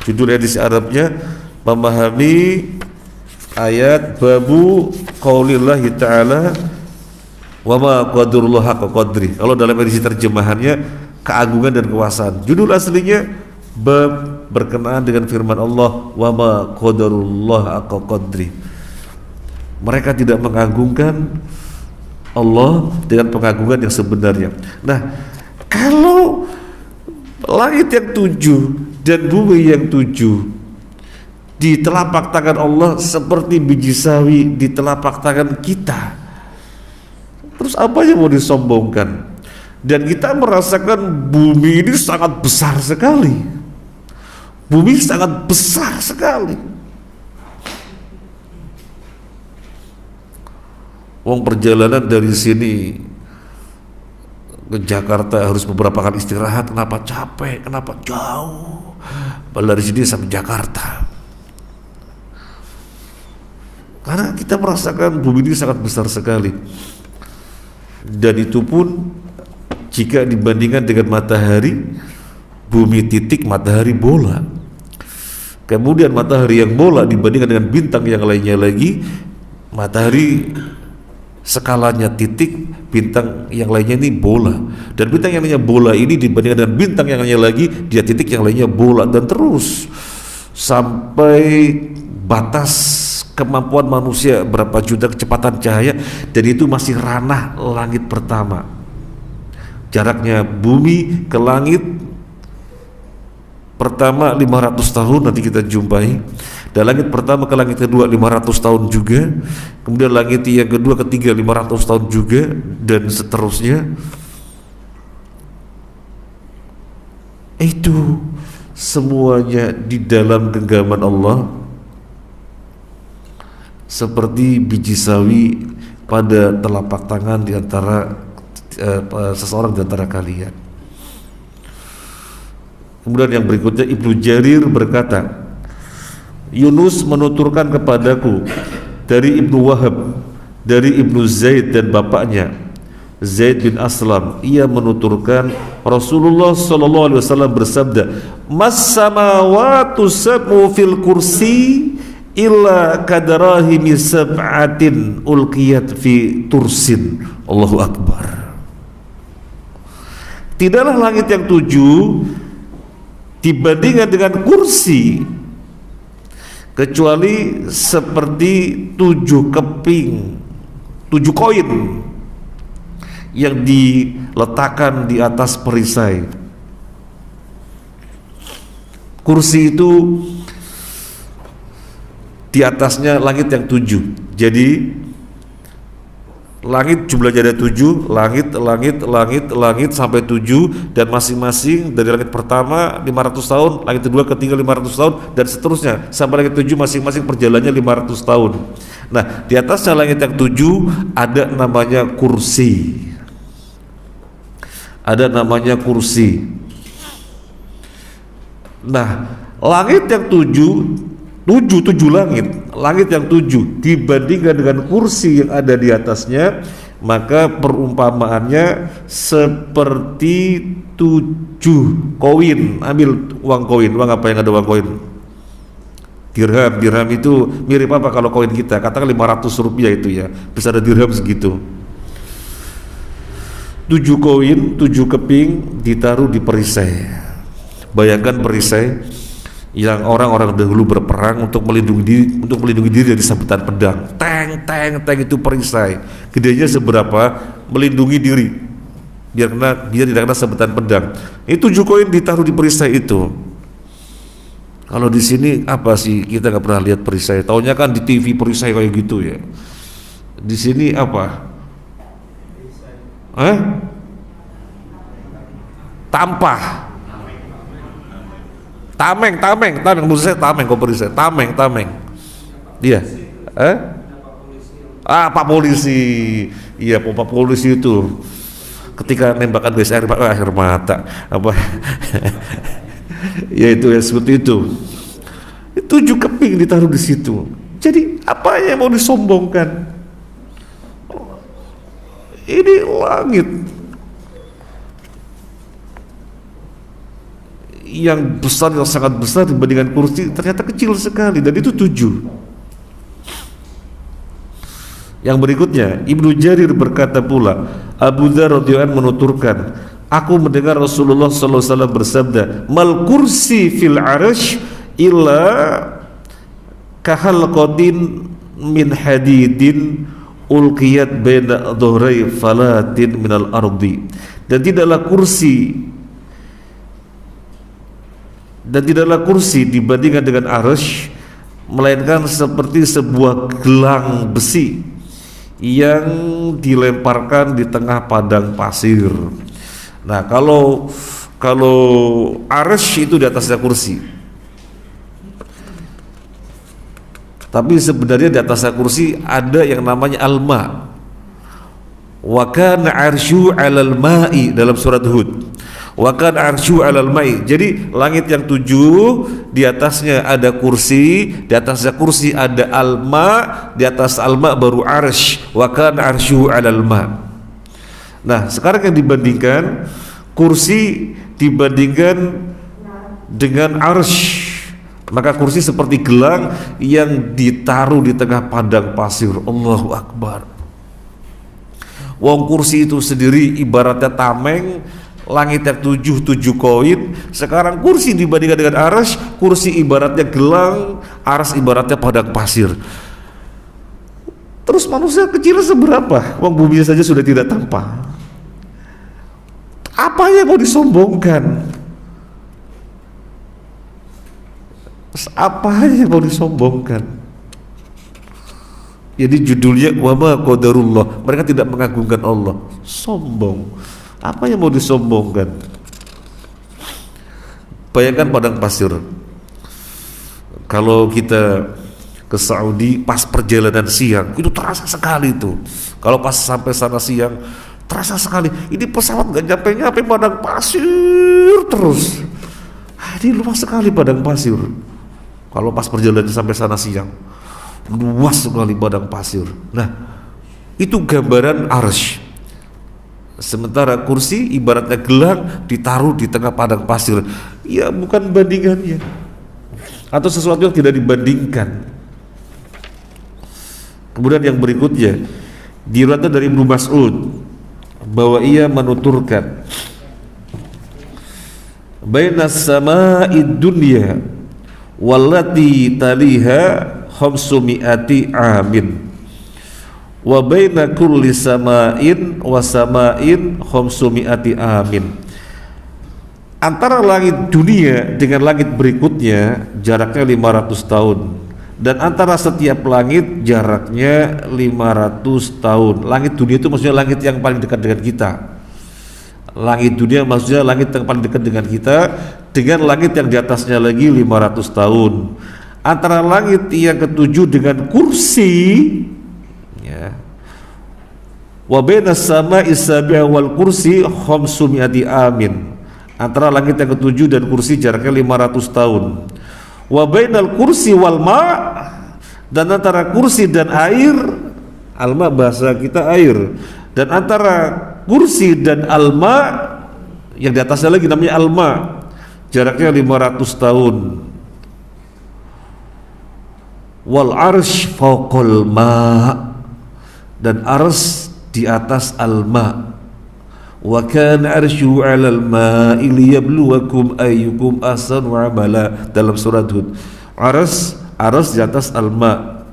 Judul edisi Arabnya memahami ayat babu qaulillahi ta'ala wa ma qadarullah haqqa qadri. Kalau dalam edisi terjemahannya keagungan dan kekuasaan. Judul aslinya bab berkenaan dengan firman Allah wa ma qadarullah haqqa qadri. Mereka tidak mengagungkan Allah dengan pengagungan yang sebenarnya. Nah, kalau langit yang 7 dan bumi yang 7 di telapak tangan Allah seperti biji sawi di telapak tangan kita, terus apa yang mau disombongkan? Dan kita merasakan bumi ini sangat besar sekali. Bumi sangat besar sekali. Wong perjalanan dari sini ke Jakarta harus beberapa kali istirahat. Kenapa capek? Kenapa jauh? Padahal dari sini sampai Jakarta. Karena kita merasakan bumi ini sangat besar sekali. Dan itu pun jika dibandingkan dengan matahari, bumi titik, matahari bola. Kemudian matahari yang bola dibandingkan dengan bintang yang lainnya lagi, matahari skalanya titik, bintang yang lainnya ini bola. Dan bintang yang lainnya bola ini dibandingkan dengan bintang yang lainnya lagi, dia titik, yang lainnya bola, dan terus sampai batas kemampuan manusia berapa juta kecepatan cahaya, dan itu masih ranah langit pertama. Jaraknya bumi ke langit pertama 500 tahun, nanti kita jumpai. Dan langit pertama ke langit kedua 500 tahun juga. Kemudian langit yang kedua ketiga 500 tahun juga, dan seterusnya. Itu semuanya di dalam genggaman Allah, seperti biji sawi pada telapak tangan di antara seseorang di antara kalian. Kemudian yang berikutnya Ibnu Jarir berkata, Yunus menuturkan kepadaku dari Ibnu Wahab, dari Ibnu Zaid dan bapaknya, Zaid bin Aslam, ia menuturkan Rasulullah sallallahu alaihi wasallam bersabda, "Mas samawatu sab'u fil kursi illa kadarahimi sab'atin ulqiyat fi tursin." Allahu akbar. Tidaklah langit yang 7 dibandingkan dengan kursi kecuali seperti 7 keping, 7 koin yang diletakkan di atas perisai. Kursi itu di atasnya langit yang 7. Jadi langit jumlahnya ada 7, langit sampai 7, dan masing-masing dari langit pertama 500 tahun, langit kedua ketiga 500 tahun, dan seterusnya sampai langit 7 masing-masing perjalanannya 500 tahun. Nah, di atasnya langit yang 7 ada namanya kursi. Ada namanya kursi. Nah, langit yang 7 langit yang 7 dibandingkan dengan kursi yang ada di atasnya, maka perumpamaannya seperti 7 koin. Ambil uang koin, uang apa yang ada uang koin? Dirham itu mirip apa kalau koin kita? Katakan 500 rupiah itu ya, bisa ada dirham segitu. 7 koin, 7 keping ditaruh di perisai. Bayangkan perisai yang orang-orang dahulu berperang untuk melindungi diri dari sabetan pedang. Tank itu perisai. Gedenya seberapa? Melindungi diri biar tidak kena sabetan pedang. Itu 7 koin ditaruh di perisai itu. Kalau di sini apa sih, kita nggak pernah lihat perisai. Taunya kan di TV perisai kayak gitu ya. Di sini apa? Tampah. Tameng, menurut saya tameng kok perisai. Tameng. Dia. Pak polisi. Iya, Pak polisi itu. Ketika nembakan gas air mata. Apa? Ya itu ya, seperti itu. 7 keping ditaruh di situ. Jadi apa yang mau disombongkan? Ini langit yang besar, yang sangat besar dibandingkan kursi, ternyata kecil sekali, dan itu 7. Yang berikutnya, Ibnu Jarir berkata pula, Abu Dzar radhiyallahu anhu menuturkan, aku mendengar Rasulullah sallallahu alaihi wasallam bersabda, mal kursi fil arsh illa kahalqatin min hadidin ulqiyat baina dhuhrai falatin minal ardi. Dan tidaklah kursi dibandingkan dengan arsy melainkan seperti sebuah gelang besi yang dilemparkan di tengah padang pasir. Nah, kalau arsy itu di atasnya kursi, tapi sebenarnya di atasnya kursi ada yang namanya al-ma. Wa kana arsyu 'alal ma'i dalam surat Hud. Wa kana arsyu 'alal ma'i. Jadi langit yang 7 di atasnya ada kursi, di atasnya kursi ada al-ma, di atas al-ma baru arsy. Wa kana arsyu 'alal ma'. Nah, sekarang yang dibandingkan kursi dibandingkan dengan arsy, maka kursi seperti gelang yang ditaruh di tengah padang pasir. Allahu Akbar. Wong kursi itu sendiri ibaratnya tameng, langit yang 7 koin. Sekarang kursi dibandingkan dengan arsy, kursi ibaratnya gelang, arsy ibaratnya padang pasir. Terus manusia kecil seberapa? Wong bumi saja sudah tidak tampak. Apa yang mau disombongkan? Apa yang mau disombongkan? Jadi judulnya wa ma qadarullah, mereka tidak mengagungkan Allah. Sombong. Apa yang mau disombongkan? Bayangkan padang pasir. Kalau kita ke Saudi pas perjalanan siang, itu terasa sekali itu. Kalau pas sampai sana siang, terasa sekali. Ini pesawat gak nyampe padang pasir terus. Ini luas sekali padang pasir. Kalau pas perjalanan sampai sana siang, luas sekali padang pasir. Nah, itu gambaran arsy. Sementara kursi ibaratnya gelang ditaruh di tengah padang pasir. Ya bukan bandingannya, atau sesuatu yang tidak dibandingkan. Kemudian yang berikutnya diriwayatkan dari Ibnu Mas'ud bahwa ia menuturkan, bainas sama'id dunya wallati taliha khamsumi'ati amin wa baina kulli sama'in wa sama'in khamsumi'ati amin. Antara langit dunia dengan langit berikutnya jaraknya 500 tahun, dan antara setiap langit jaraknya 500 tahun. Langit dunia itu maksudnya langit yang paling dekat dengan kita. Langit dunia maksudnya langit yang paling dekat dengan kita, dengan langit yang di atasnya lagi 500 tahun. Antara langit yang ketujuh dengan kursi, ya, wa bainas sama'i sabi'a wal kursi khamsumi'ati amin. Antara langit yang ketujuh dan kursi jaraknya 500 tahun. Wa bainal kursi wal ma', dan antara kursi dan air, alma bahasa kita air, dan antara kursi dan alma yang di atasnya lagi namanya alma, jaraknya 500 tahun. Wal arsh fawqal ma', dan ars di atas alma. Wa kana arsyu 'alal ma'i liyabluwakum ayyukum ahsanu amala, dalam surat Hud. Ars di atas alma.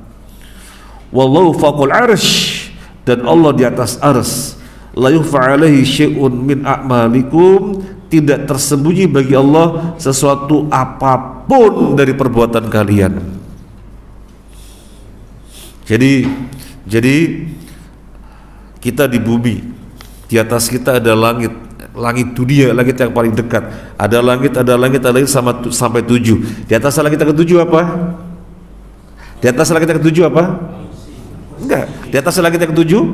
Wallahu fawqal arsh, dan Allah di atas ars. La yukhfa 'alaihi syai'un min a'malikum, tidak tersembunyi bagi Allah sesuatu apapun dari perbuatan kalian. Jadi kita di bumi, di atas kita ada langit, langit dunia, langit yang paling dekat. Ada langit sampai 7. Di atas langit yang ketujuh apa? Di atas langit yang ketujuh apa? Enggak. Di atas langit yang ketujuh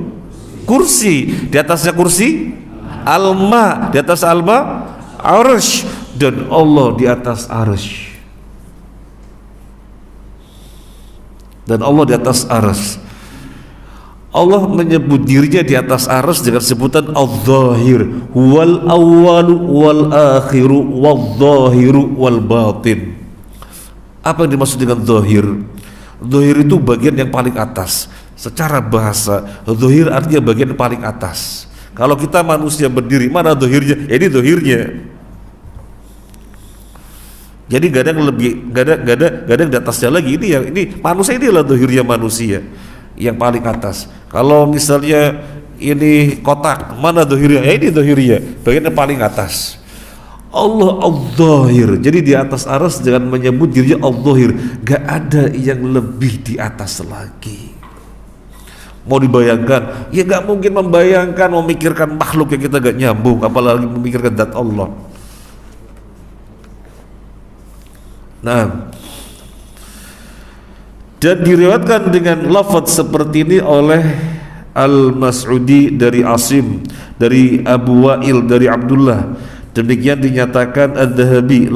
kursi. Di atasnya kursi alma. Di atas alma arsh, dan Allah di atas arsh. Dan Allah di atas arsy. Allah menyebut dirinya di atas arsy dengan sebutan Al-Zahir, wal awwalu wal akhiru wal zahiru wal batin. Apa yang dimaksud dengan zahir? Zahir itu bagian yang paling atas. Secara bahasa, zahir artinya bagian yang paling atas. Kalau kita manusia berdiri, mana zahirnya? Ya ini zahirnya. Jadi gak ada yang di atasnya lagi. Ini manusia, inilah zahirnya manusia yang paling atas. Kalau misalnya ini kotak, mana zahirnya? Ya ini zahirnya, bagian yang paling atas. Allah al-Zahir. Jadi di atas arsy dengan menyebut dirinya al-Zahir, gak ada yang lebih di atas lagi. Mau dibayangkan? Ya gak mungkin membayangkan, memikirkan makhluk yang kita gak nyambung, apalagi memikirkan zat Allah. Nah, dan diriwayatkan dengan lafaz seperti ini oleh Al-Mas'udi dari Asim, dari Abu Wa'il, dari Abdullah. Demikian dinyatakan Ad-Dhahabi.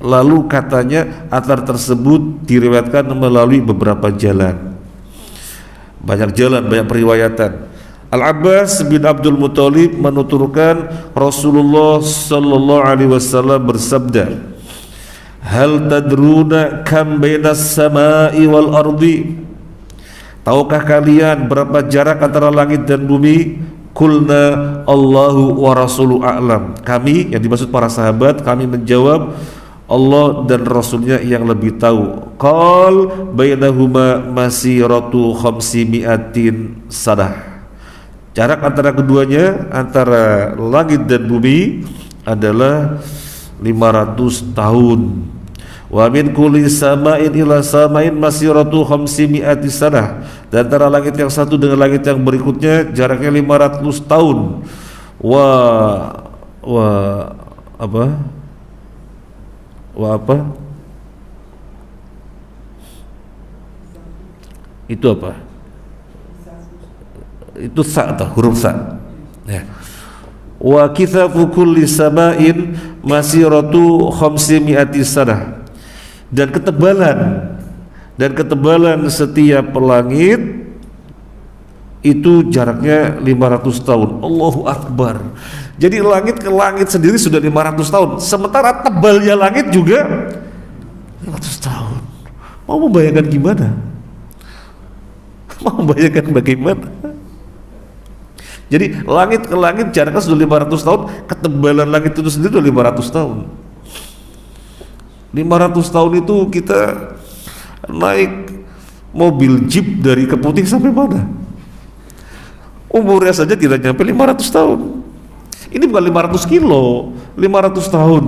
Lalu katanya athar tersebut diriwayatkan melalui beberapa jalan. Banyak jalan, banyak periwayatan. Al-Abbas bin Abdul Muthalib menuturkan Rasulullah sallallahu alaihi wasallam bersabda, hal tadruna kam bainas samai wal ardi, tahukah kalian berapa jarak antara langit dan bumi? Kulna Allahu wa rasulu a'lam. Kami, yang dimaksud para sahabat, kami menjawab Allah dan Rasulnya yang lebih tahu. Qal bainahuma masiratu khamsimi'atin sanah. Jarak antara keduanya, antara langit dan bumi adalah 500 tahun. Wa min kulli sama'in ila sama'in masiratu khamsimi'ati sanah. Dan antara langit yang satu dengan langit yang berikutnya jaraknya 500 tahun. Wa apa? Itu apa? Itu sa atau huruf sa. Ya. Wa kithafu kulli sama'in masiratu khamsimi'ati sanah. Dan ketebalan setiap langit itu jaraknya 500 tahun. Allahu Akbar. Jadi langit ke langit sendiri sudah 500 tahun. Sementara tebalnya langit juga 500 tahun. Mau membayangkan gimana? Mau membayangkan bagaimana? Jadi langit ke langit jaraknya sudah 500 tahun. Ketebalan langit itu sendiri sudah 500 tahun. 500 tahun itu kita naik mobil jeep dari Keputih sampai mana? Umurnya saja tidak nyampe 500 tahun. Ini bukan 500 kilo, 500 tahun.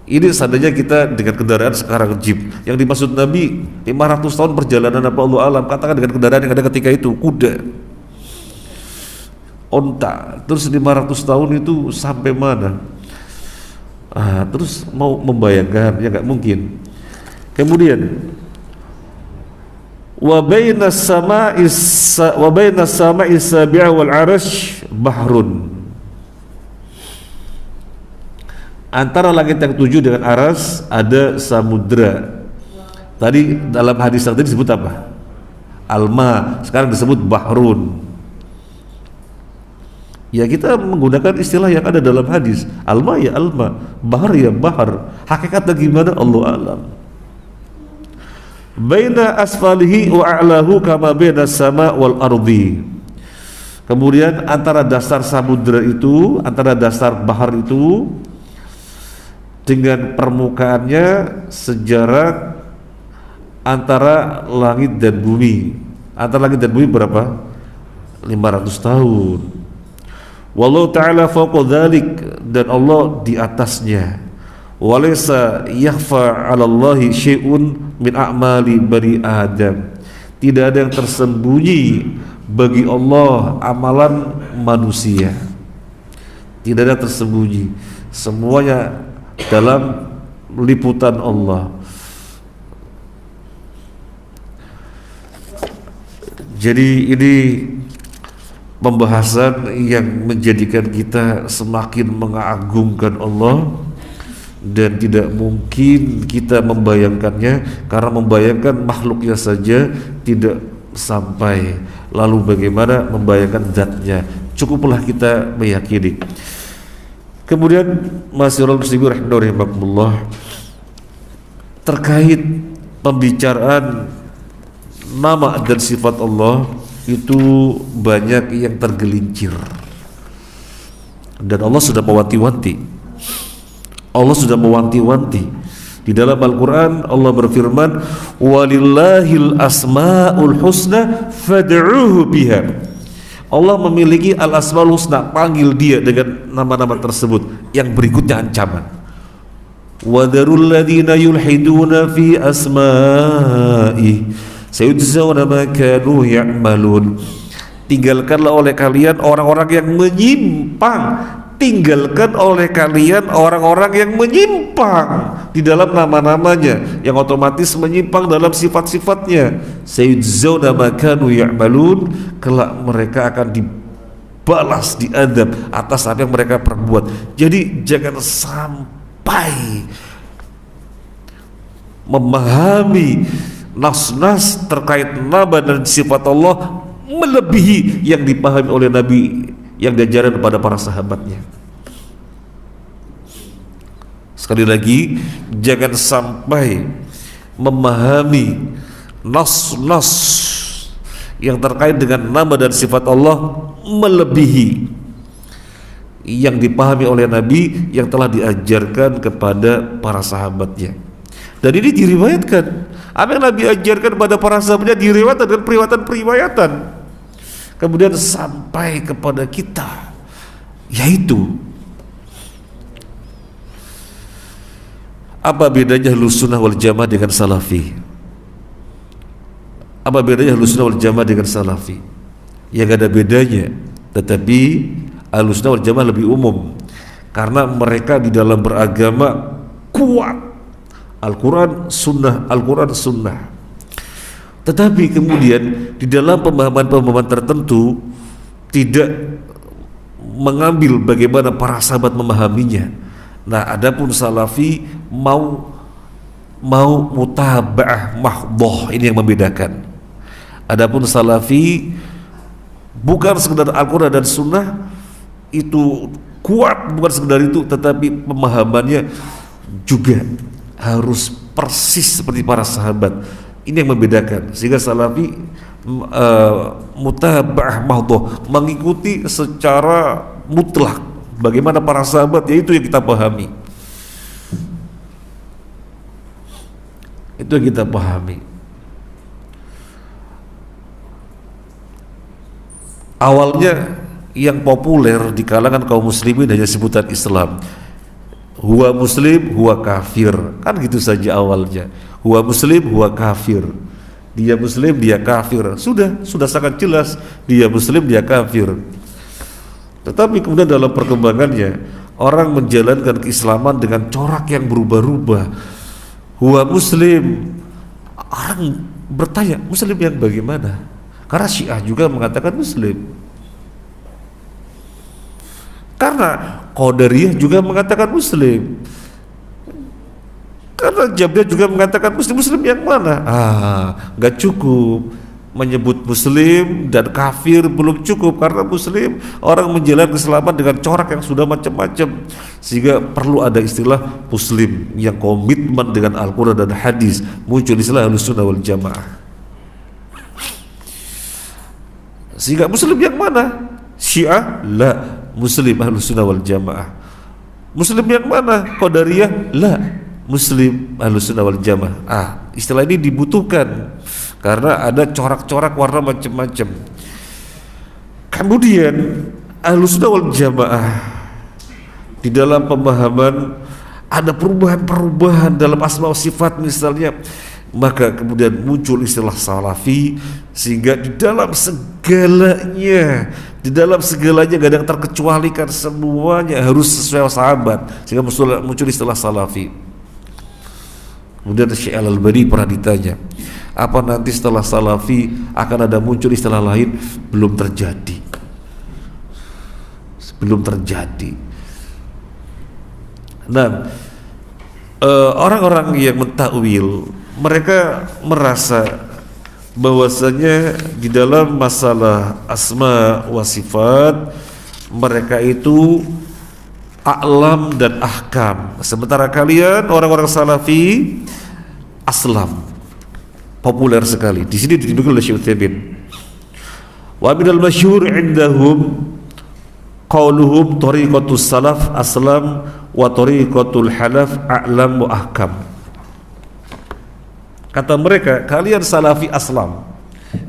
Ini seandainya kita dengan kendaraan sekarang jeep. Yang dimaksud Nabi 500 tahun perjalanan apa Allah alam. Katakan dengan kendaraan yang ada ketika itu, kuda, onta. Terus 500 tahun itu sampai mana? Terus mau membayangkan, ya nggak mungkin. Kemudian wa bainas sama'i sabi'a wal arash bahrun. Antara langit yang 7 dengan aras ada samudra. Tadi dalam hadis tadi disebut apa? Alma, sekarang disebut bahrun. Ya kita menggunakan istilah yang ada dalam hadis. Alma ya alma, bahar ya bahar. Hakikatnya gimana Allah alam. Baina asfalihi wa a'lahu kama baina sama wal ardi. Kemudian antara dasar samudra itu, antara dasar bahar itu dengan permukaannya sejarak antara langit dan bumi. Antara langit dan bumi berapa? 500 tahun. Wallahu ta'ala fawqa dzalik, dan Allah di atasnya. Walaysa yakhfa 'ala Allahi syai'un min a'mali bani Adam. Tidak ada yang tersembunyi bagi Allah amalan manusia. Tidak ada yang tersembunyi. Semuanya dalam liputan Allah. Jadi ini pembahasan yang menjadikan kita semakin mengagungkan Allah, dan tidak mungkin kita membayangkannya, karena membayangkan makhluknya saja tidak sampai, lalu bagaimana membayangkan zatnya? Cukuplah kita meyakini. Kemudian masyaallah muslimin rahimakumullah, terkait pembicaraan nama dan sifat Allah itu banyak yang tergelincir, dan Allah sudah mewanti-wanti. Allah sudah mewanti-wanti di dalam Al-Quran. Allah berfirman, walillahil asma'ul husna fad'uhu biha. Allah memiliki al-asma'ul husna, panggil dia dengan nama-nama tersebut. Yang berikutnya ancaman, wadharul ladzina yulhiduna fi asma'i sayujzauna ma kanu ya'malun. Tinggalkanlah oleh kalian orang-orang yang menyimpang. Tinggalkan oleh kalian orang-orang yang menyimpang di dalam nama-namanya, yang otomatis menyimpang dalam sifat-sifatnya. Sayujzauna ma kanu ya'malun, kelak mereka akan dibalas, diadab atas apa yang mereka perbuat. Jadi jangan sampai memahami nas-nas terkait nama dan sifat Allah melebihi yang dipahami oleh Nabi yang diajarkan kepada para sahabatnya. Sekali lagi, jangan sampai memahami nas-nas yang terkait dengan nama dan sifat Allah melebihi yang dipahami oleh Nabi yang telah diajarkan kepada para sahabatnya. Dan ini diriwayatkan, apa yang Nabi ajarkan kepada para sahabatnya diriwayatkan dengan periwayatan-periwayatan, kemudian sampai kepada kita, yaitu apa bedanya Ahlus Sunnah wal Jamaah dengan Salafi? Apa bedanya Ahlus Sunnah wal Jamaah dengan Salafi? Ya gak ada bedanya, tetapi Ahlus Sunnah wal Jamaah lebih umum karena mereka di dalam beragama kuat, Al-Quran Sunnah, Al-Quran Sunnah. Tetapi kemudian di dalam pemahaman-pemahaman tertentu tidak mengambil bagaimana para sahabat memahaminya. Nah, adapun Salafi mau mutaba'ah mahdhah, ini yang membedakan. Adapun salafi bukan sekedar Al-Quran dan Sunnah itu kuat, bukan sekedar itu, tetapi pemahamannya juga harus persis seperti para sahabat. Ini yang membedakan, sehingga salafi mutaba'ah mahdhah, mengikuti secara mutlak bagaimana para sahabat, yaitu yang kita pahami. Itu yang kita pahami. Awalnya yang populer di kalangan kaum muslimin hanya sebutan Islam. Huwa muslim, huwa kafir. Kan gitu saja awalnya. Huwa muslim, huwa kafir. Dia muslim, dia kafir. Sudah sangat jelas, dia muslim, dia kafir. Tetapi kemudian dalam perkembangannya, orang menjalankan keislaman dengan corak yang berubah-ubah. Huwa muslim. Orang bertanya, muslim yang bagaimana? Karena Syiah juga mengatakan muslim, karena Qadariyah juga mengatakan muslim, karena Jabriyah juga mengatakan muslim. Muslim yang mana? Gak cukup menyebut muslim dan kafir, belum cukup, karena muslim orang menjalankan keislaman dengan corak yang sudah macam-macam, sehingga perlu ada istilah muslim yang komitmen dengan Al-Quran dan hadis. Muncul istilah Ahlussunnah wal Jamaah. Sehingga muslim yang mana? Syiah? La. Muslim Ahlussunnah wal Jamaah. Muslim yang mana? Qadariyah? La. Muslim Ahlussunnah wal Jamaah. Istilah ini dibutuhkan karena ada corak-corak warna macam-macam. Kemudian Ahlussunnah wal Jamaah di dalam pemahaman ada perubahan-perubahan dalam asma wa sifat misalnya, maka kemudian muncul istilah salafi, sehingga di dalam segalanya gak ada yang terkecualikan, semuanya harus sesuai sahabat, sehingga muncul istilah salafi. Kemudian Syekh Al-Albani pernah ditanya, apa nanti setelah salafi akan ada muncul istilah lain? Belum terjadi. Nah, orang-orang yang mentakwil, mereka merasa bahwasanya di dalam masalah asma wa sifat mereka itu a'lam dan ahkam, sementara kalian orang-orang salafi aslam, populer sekali. Di sini didukung oleh Syekh Utsaimin. Wa minal masyhur indahum qauluhum tariqatus salaf aslam wa tariqatul halaf a'lam wa ahkam. Kata mereka, kalian salafi aslam.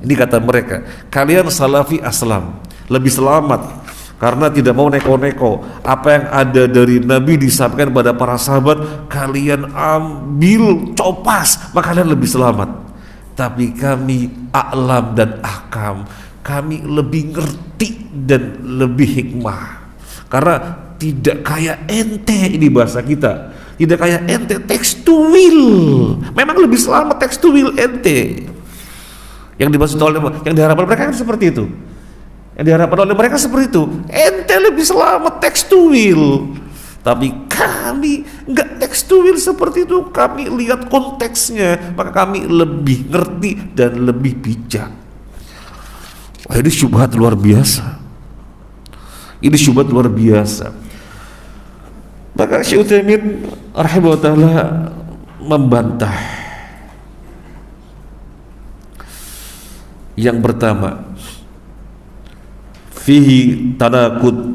Ini kata mereka, kalian salafi aslam, lebih selamat karena tidak mau neko-neko. Apa yang ada dari Nabi disampaikan kepada para sahabat, kalian ambil copas, maka kalian lebih selamat. Tapi kami a'lam dan ahkam, kami lebih ngerti dan lebih hikmah. Karena tidak kayak ente, ini bahasa kita, tidak kayak ente text to will. Memang lebih selamat text to will ente. Yang dimaksud oleh, yang diharapkan mereka kan seperti itu. Yang diharapkan oleh mereka seperti itu. Ente lebih selamat text to will. Tapi kami enggak text to will seperti itu. Kami lihat konteksnya, maka kami lebih ngerti dan lebih bijak. Wah, ini syubhat luar biasa. Ini syubhat luar biasa. Maka Syekh Utsaimin rahimahullah ta'ala membantah. Yang pertama, fihi tanaqud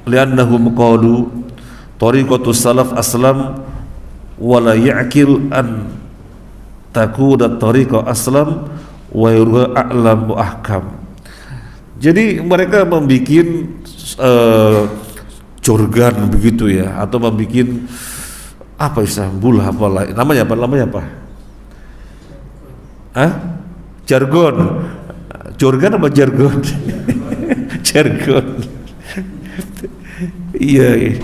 li'annahum qalu tariqatus salaf aslam wa la ya'qil an takuna tariqa aslam wa yurha a'lam wa ahkam. Jadi mereka membuat jorgan begitu ya, atau membuat apa istilah bulah apa namanya apa? Jargon. Jorgan apa jargon? Jargon. Iya.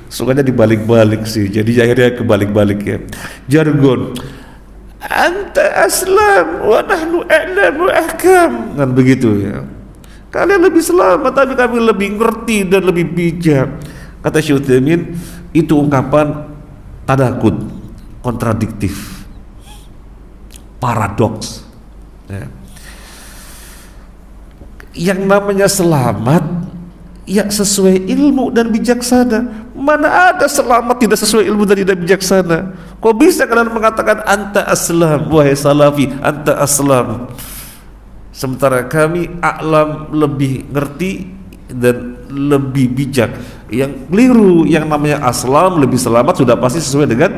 Sukanya dibalik-balik sih. Jadi akhirnya kebalik-balik ya. Jargon. Anta aslam wa nahnu a'lam wa ahkam. Kan begitu ya. Kalian lebih selamat tapi kami lebih ngerti dan lebih bijak. Kata Syekh Utsaimin, itu ungkapan tadakut, kontradiktif, paradoks ya. Yang namanya selamat ya sesuai ilmu dan bijaksana. Mana ada selamat tidak sesuai ilmu dan tidak bijaksana? Kok bisa kalian mengatakan anta aslam, wahai salafi, anta aslam, sementara kami a'lam, lebih ngerti dan lebih bijak? Yang keliru. Yang namanya aslam, lebih selamat, sudah pasti sesuai dengan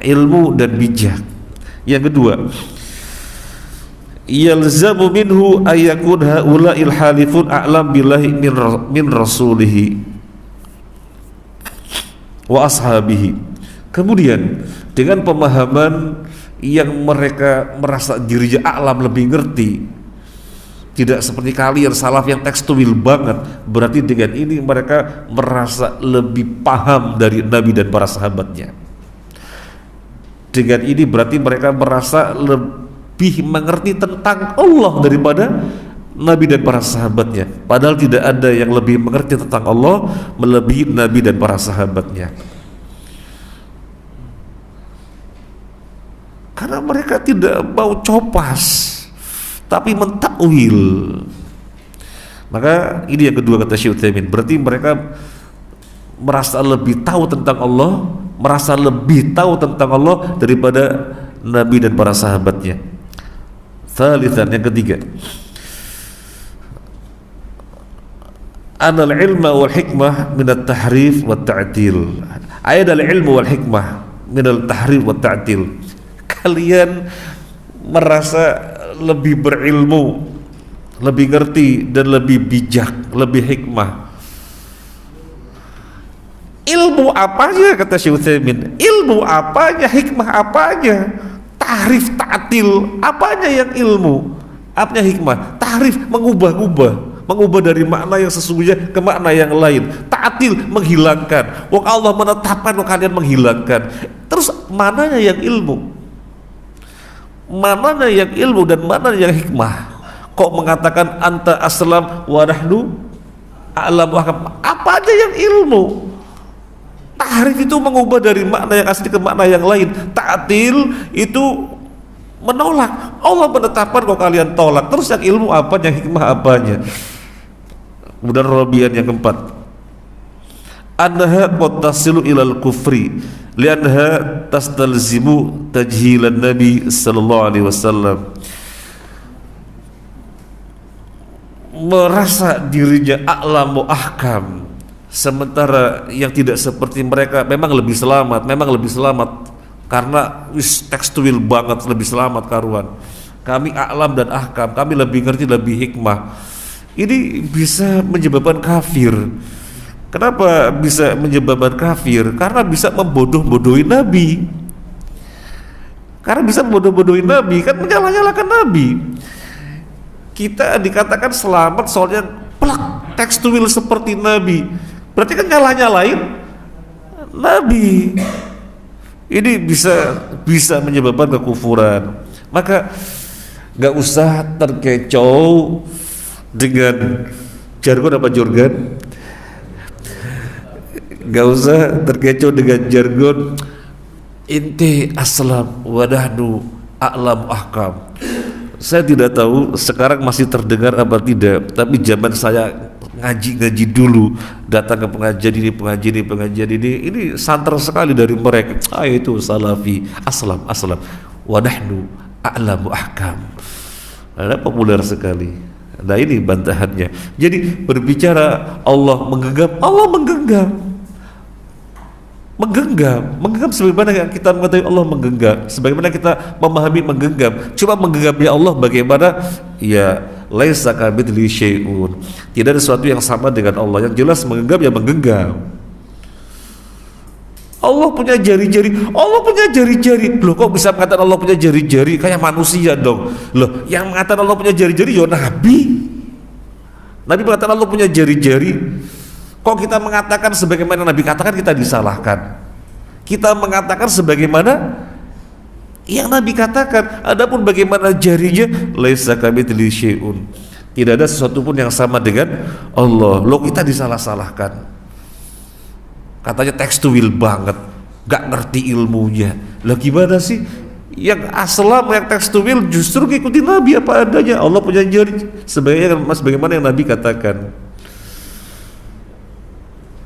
ilmu dan bijak. Yang kedua, yalzamu minhu ayyakun haula'il halifun a'lam billahi min rasulihi wa ashabihi. Kemudian dengan pemahaman yang mereka merasa dirinya a'lam, lebih ngerti, tidak seperti kalian salaf yang tekstual banget, berarti dengan ini mereka merasa lebih paham dari Nabi dan para sahabatnya. Dengan ini berarti mereka merasa lebih mengerti tentang Allah daripada Nabi dan para sahabatnya. Padahal tidak ada yang lebih mengerti tentang Allah melebihi Nabi dan para sahabatnya. Karena mereka tidak mau copas, tapi mentakwil. Maka ini yang kedua kata Syekh Utsaimin, berarti mereka merasa lebih tahu tentang Allah, merasa lebih tahu tentang Allah daripada Nabi dan para sahabatnya. Tsalitsan, yang ketiga, anal ilma wal hikmah min at-tahrif wat ta'til. Ayat al-ilmu wal hikmah min al-tahrif wat ta'til. Kalian merasa lebih berilmu, lebih ngerti dan lebih bijak, lebih hikmah. Ilmu apanya kata Syekh Utsaimin? Ilmu apanya, hikmah apanya? Tahrif, ta'til, apanya yang ilmu? Apanya hikmah? Tahrif, mengubah dari makna yang sesungguhnya ke makna yang lain. Ta'til, menghilangkan. Wong Allah menetapkan, kalian menghilangkan. Terus mananya yang ilmu? Mananya yang ilmu dan mana yang hikmah? Kok mengatakan anta aslam wa nahnu a'lam wa ahkam? Apa aja yang ilmu? Tahrif itu mengubah dari makna yang asli ke makna yang lain. Ta'til itu menolak. Allah menetapkan, kok kalian tolak. Terus yang ilmu apa, yang hikmah apanya? Kemudian Rabian yang keempat, annaha qad tasilu ilal kufri lianha tastalzimu tajhilan Nabi sallallahu alaihi wasallam. Merasa dirinya a'lamu ahkam, sementara yang tidak seperti mereka memang lebih selamat, karena tekstual banget, lebih selamat karuan. Kami a'lam dan ahkam, kami lebih ngerti, lebih hikmah. Ini bisa menyebabkan kafir. Kenapa bisa menyebabkan kafir? Karena bisa membodoh-bodohi Nabi. Kan menyalah-nyalahkan Nabi. Kita dikatakan selamat soalnya plak tekstual seperti Nabi, berarti kan nyalah-nyalahin Nabi. Ini bisa menyebabkan kekufuran. Maka nggak usah terkecoh dengan jargon apa jorgan. Gak usah terkecoh dengan jargon inti aslam wadahnu a'lam ahkam. Saya tidak tahu sekarang masih terdengar apa tidak, tapi zaman saya ngaji dulu, datang ke pengajian ini santer sekali dari mereka. Itu salafi, aslam wadahnu a'lam ahkam. Ada populer sekali. Nah ini bantahannya. Jadi berbicara Allah menggenggam sebagaimana yang kita mengetahui Allah menggenggam, sebagaimana kita memahami menggenggam. Coba menggenggamnya Allah bagaimana? Ya, laisa kamitslihi syai'un. Tidak ada sesuatu yang sama dengan Allah. Yang jelas menggenggam ya menggenggam. Allah punya jari-jari. Loh, kok bisa mengatakan Allah punya jari-jari? Kayak manusia dong. Loh, yang mengatakan Allah punya jari-jari ya Nabi. Nabi mengatakan Allah punya jari-jari. Kok kita mengatakan sebagaimana Nabi katakan, kita disalahkan. Kita mengatakan sebagaimana yang Nabi katakan. Adapun bagaimana jarinya, laisa kamitslihi syai'un. Tidak ada sesuatu pun yang sama dengan Allah. Loh, kita disalah-salahkan. Katanya tekstual banget, gak ngerti ilmunya. Lah gimana sih? Yang aslam, yang tekstual justru ngikutin Nabi apa adanya. Allah punya janji sebagaimana yang Nabi katakan.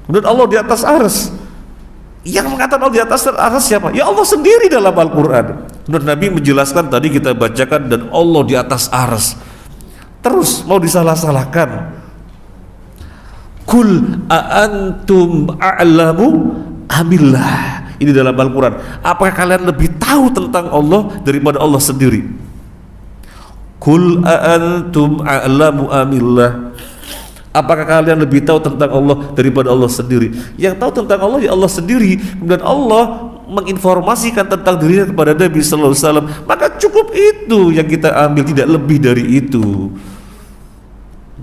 Kemudian Allah di atas arsy. Yang mengatakan Allah di atas arsy siapa? Ya Allah sendiri dalam Al-Quran. Menurut Nabi menjelaskan tadi kita bacakan, dan Allah di atas arsy. Terus mau disalah-salahkan. Kul a'antum a'lamu amillah. Ini dalam Al-Quran. Apakah kalian lebih tahu tentang Allah daripada Allah sendiri? Kul a'antum a'lamu amillah. Apakah kalian lebih tahu tentang Allah daripada Allah sendiri? Yang tahu tentang Allah ya Allah sendiri. Kemudian Allah menginformasikan tentang dirinya kepada Nabi sallallahu alaihi wasallam. Maka cukup itu yang kita ambil, tidak lebih dari itu.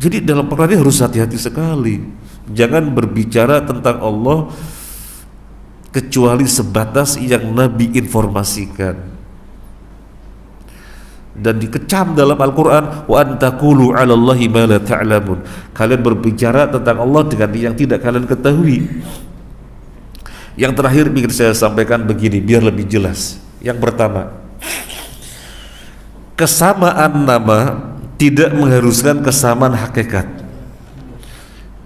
Jadi dalam perkara ini harus hati-hati sekali. Jangan berbicara tentang Allah kecuali sebatas yang Nabi informasikan. Dan dikecam dalam Al-Quran, wa antakulu 'alallahi ma la ta'lamun. Kalian berbicara tentang Allah dengan yang tidak kalian ketahui. Yang terakhir ingin saya sampaikan begini biar lebih jelas. Yang pertama, kesamaan nama tidak mengharuskan kesamaan hakikat.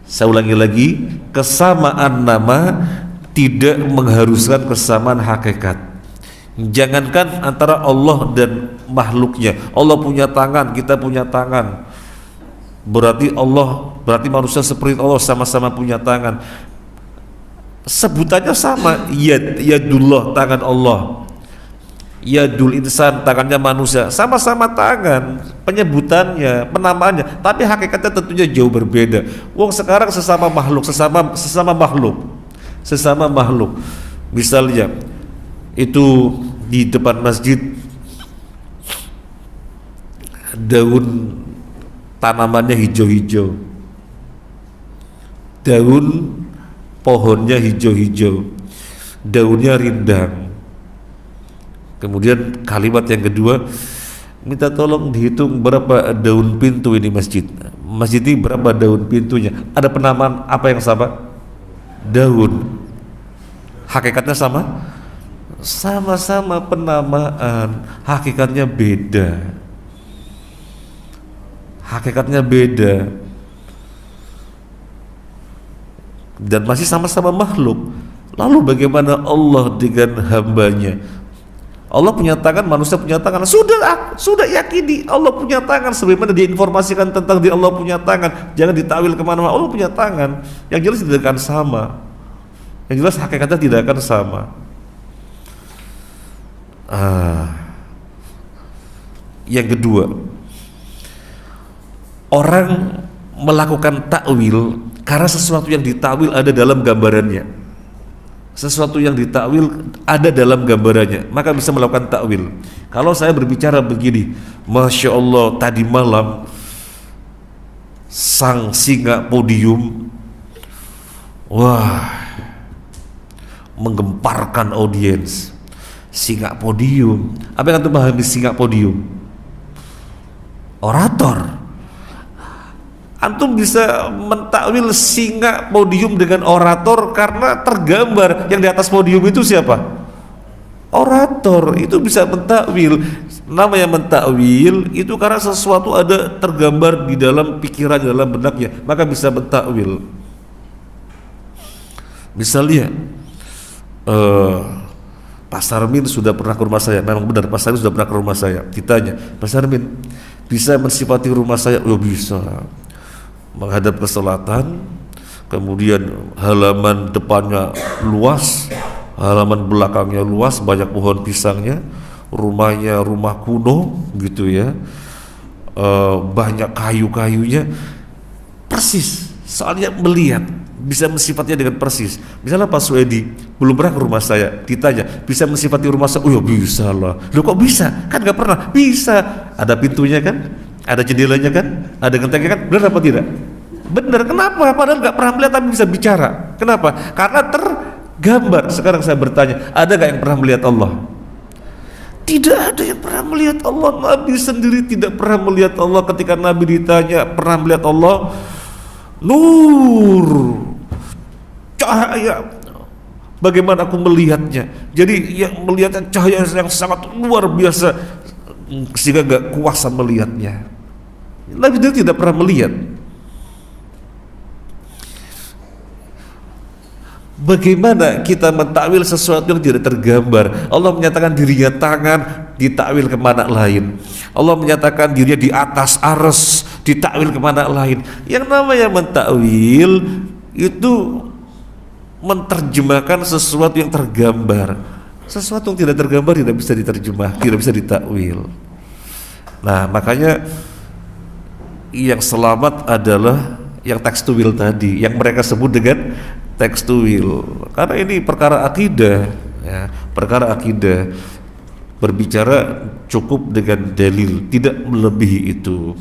Saya ulangi lagi, kesamaan nama tidak mengharuskan kesamaan hakikat. Jangankan antara Allah dan makhluknya. Allah punya tangan, kita punya tangan. Berarti manusia seperti Allah, sama-sama punya tangan. Sebutannya sama, yadullah, tangan Allah. Yadul insan, tangannya manusia, sama-sama tangan. Penyebutannya, penamaannya, tapi hakikatnya tentunya jauh berbeda. Wong sekarang sesama makhluk. Misalnya itu di depan masjid daun tanamannya hijau-hijau, daun pohonnya hijau-hijau, daunnya rindang. Kemudian kalimat yang kedua, minta tolong dihitung berapa daun pintu ini masjid. Masjid ini berapa daun pintunya? Ada penamaan apa yang sama? Daun. Hakikatnya sama? Sama-sama penamaan, hakikatnya beda. Dan masih sama-sama makhluk. Lalu bagaimana Allah dengan hambanya? Allah punya tangan, manusia punya tangan. Sudah yakini Allah punya tangan sebagaimana diinformasikan tentang dia Allah punya tangan. Jangan ditakwil kemana-mana. Allah punya tangan. Yang jelas tidak akan sama. Yang jelas hakikatnya tidak akan sama. Yang kedua, orang melakukan takwil karena sesuatu yang ditakwil ada dalam gambarannya. Sesuatu yang ditakwil ada dalam gambarannya, maka bisa melakukan takwil. Kalau saya berbicara begini, Masya Allah tadi malam sang singa podium, wah, menggemparkan audiens. Singa podium, apa yang antum pahami singa podium? Orator. Antum bisa mentakwil singa podium dengan orator karena tergambar yang di atas podium itu siapa? Orator. Itu bisa mentakwil. Namanya mentakwil itu karena sesuatu ada tergambar di dalam pikiran, dalam benaknya, maka bisa mentakwil. Misalnya Pak Sarmin sudah pernah ke rumah saya. Memang benar, Pak Sarmin sudah pernah ke rumah saya. Ditanya, Pak Sarmin bisa mensifati rumah saya? Oh bisa. Menghadap ke selatan, kemudian halaman depannya luas, halaman belakangnya luas, banyak pohon pisangnya, rumahnya rumah kuno gitu ya, banyak kayu-kayunya, persis. Soalnya melihat, bisa mensifatnya dengan persis. Misalnya Pak Suedi belum pernah ke rumah saya, ditanya bisa mensifati rumah saya? Oh ya bisa lah. Loh kok bisa? Kan nggak pernah. Bisa. Ada pintunya kan? Ada jendelanya kan? Ada gentengnya kan? Benar apa tidak? Benar. Kenapa? Padahal nggak pernah melihat tapi bisa bicara. Kenapa? Karena tergambar. Sekarang saya bertanya, ada nggak yang pernah melihat Allah? Tidak ada yang pernah melihat Allah. Nabi sendiri tidak pernah melihat Allah. Ketika Nabi ditanya pernah melihat Allah, nur, cahaya, bagaimana aku melihatnya. Jadi yang melihatnya cahaya yang sangat luar biasa sehingga gak kuasa melihatnya. Nabi Dawud tidak pernah melihat. Bagaimana kita mentakwil sesuatu yang tidak tergambar? Allah menyatakan dirinya tangan, ditakwil kemana lain. Allah menyatakan dirinya di atas arsy, ditakwil kemana lain. Yang namanya mentakwil itu menerjemahkan sesuatu yang tergambar. Sesuatu yang tidak tergambar tidak bisa diterjemah, tidak bisa ditakwil. Nah, makanya yang selamat adalah yang tekstual tadi, yang mereka sebut dengan tekstual, karena ini perkara akidah, ya, perkara akidah, berbicara cukup dengan dalil, tidak melebihi itu.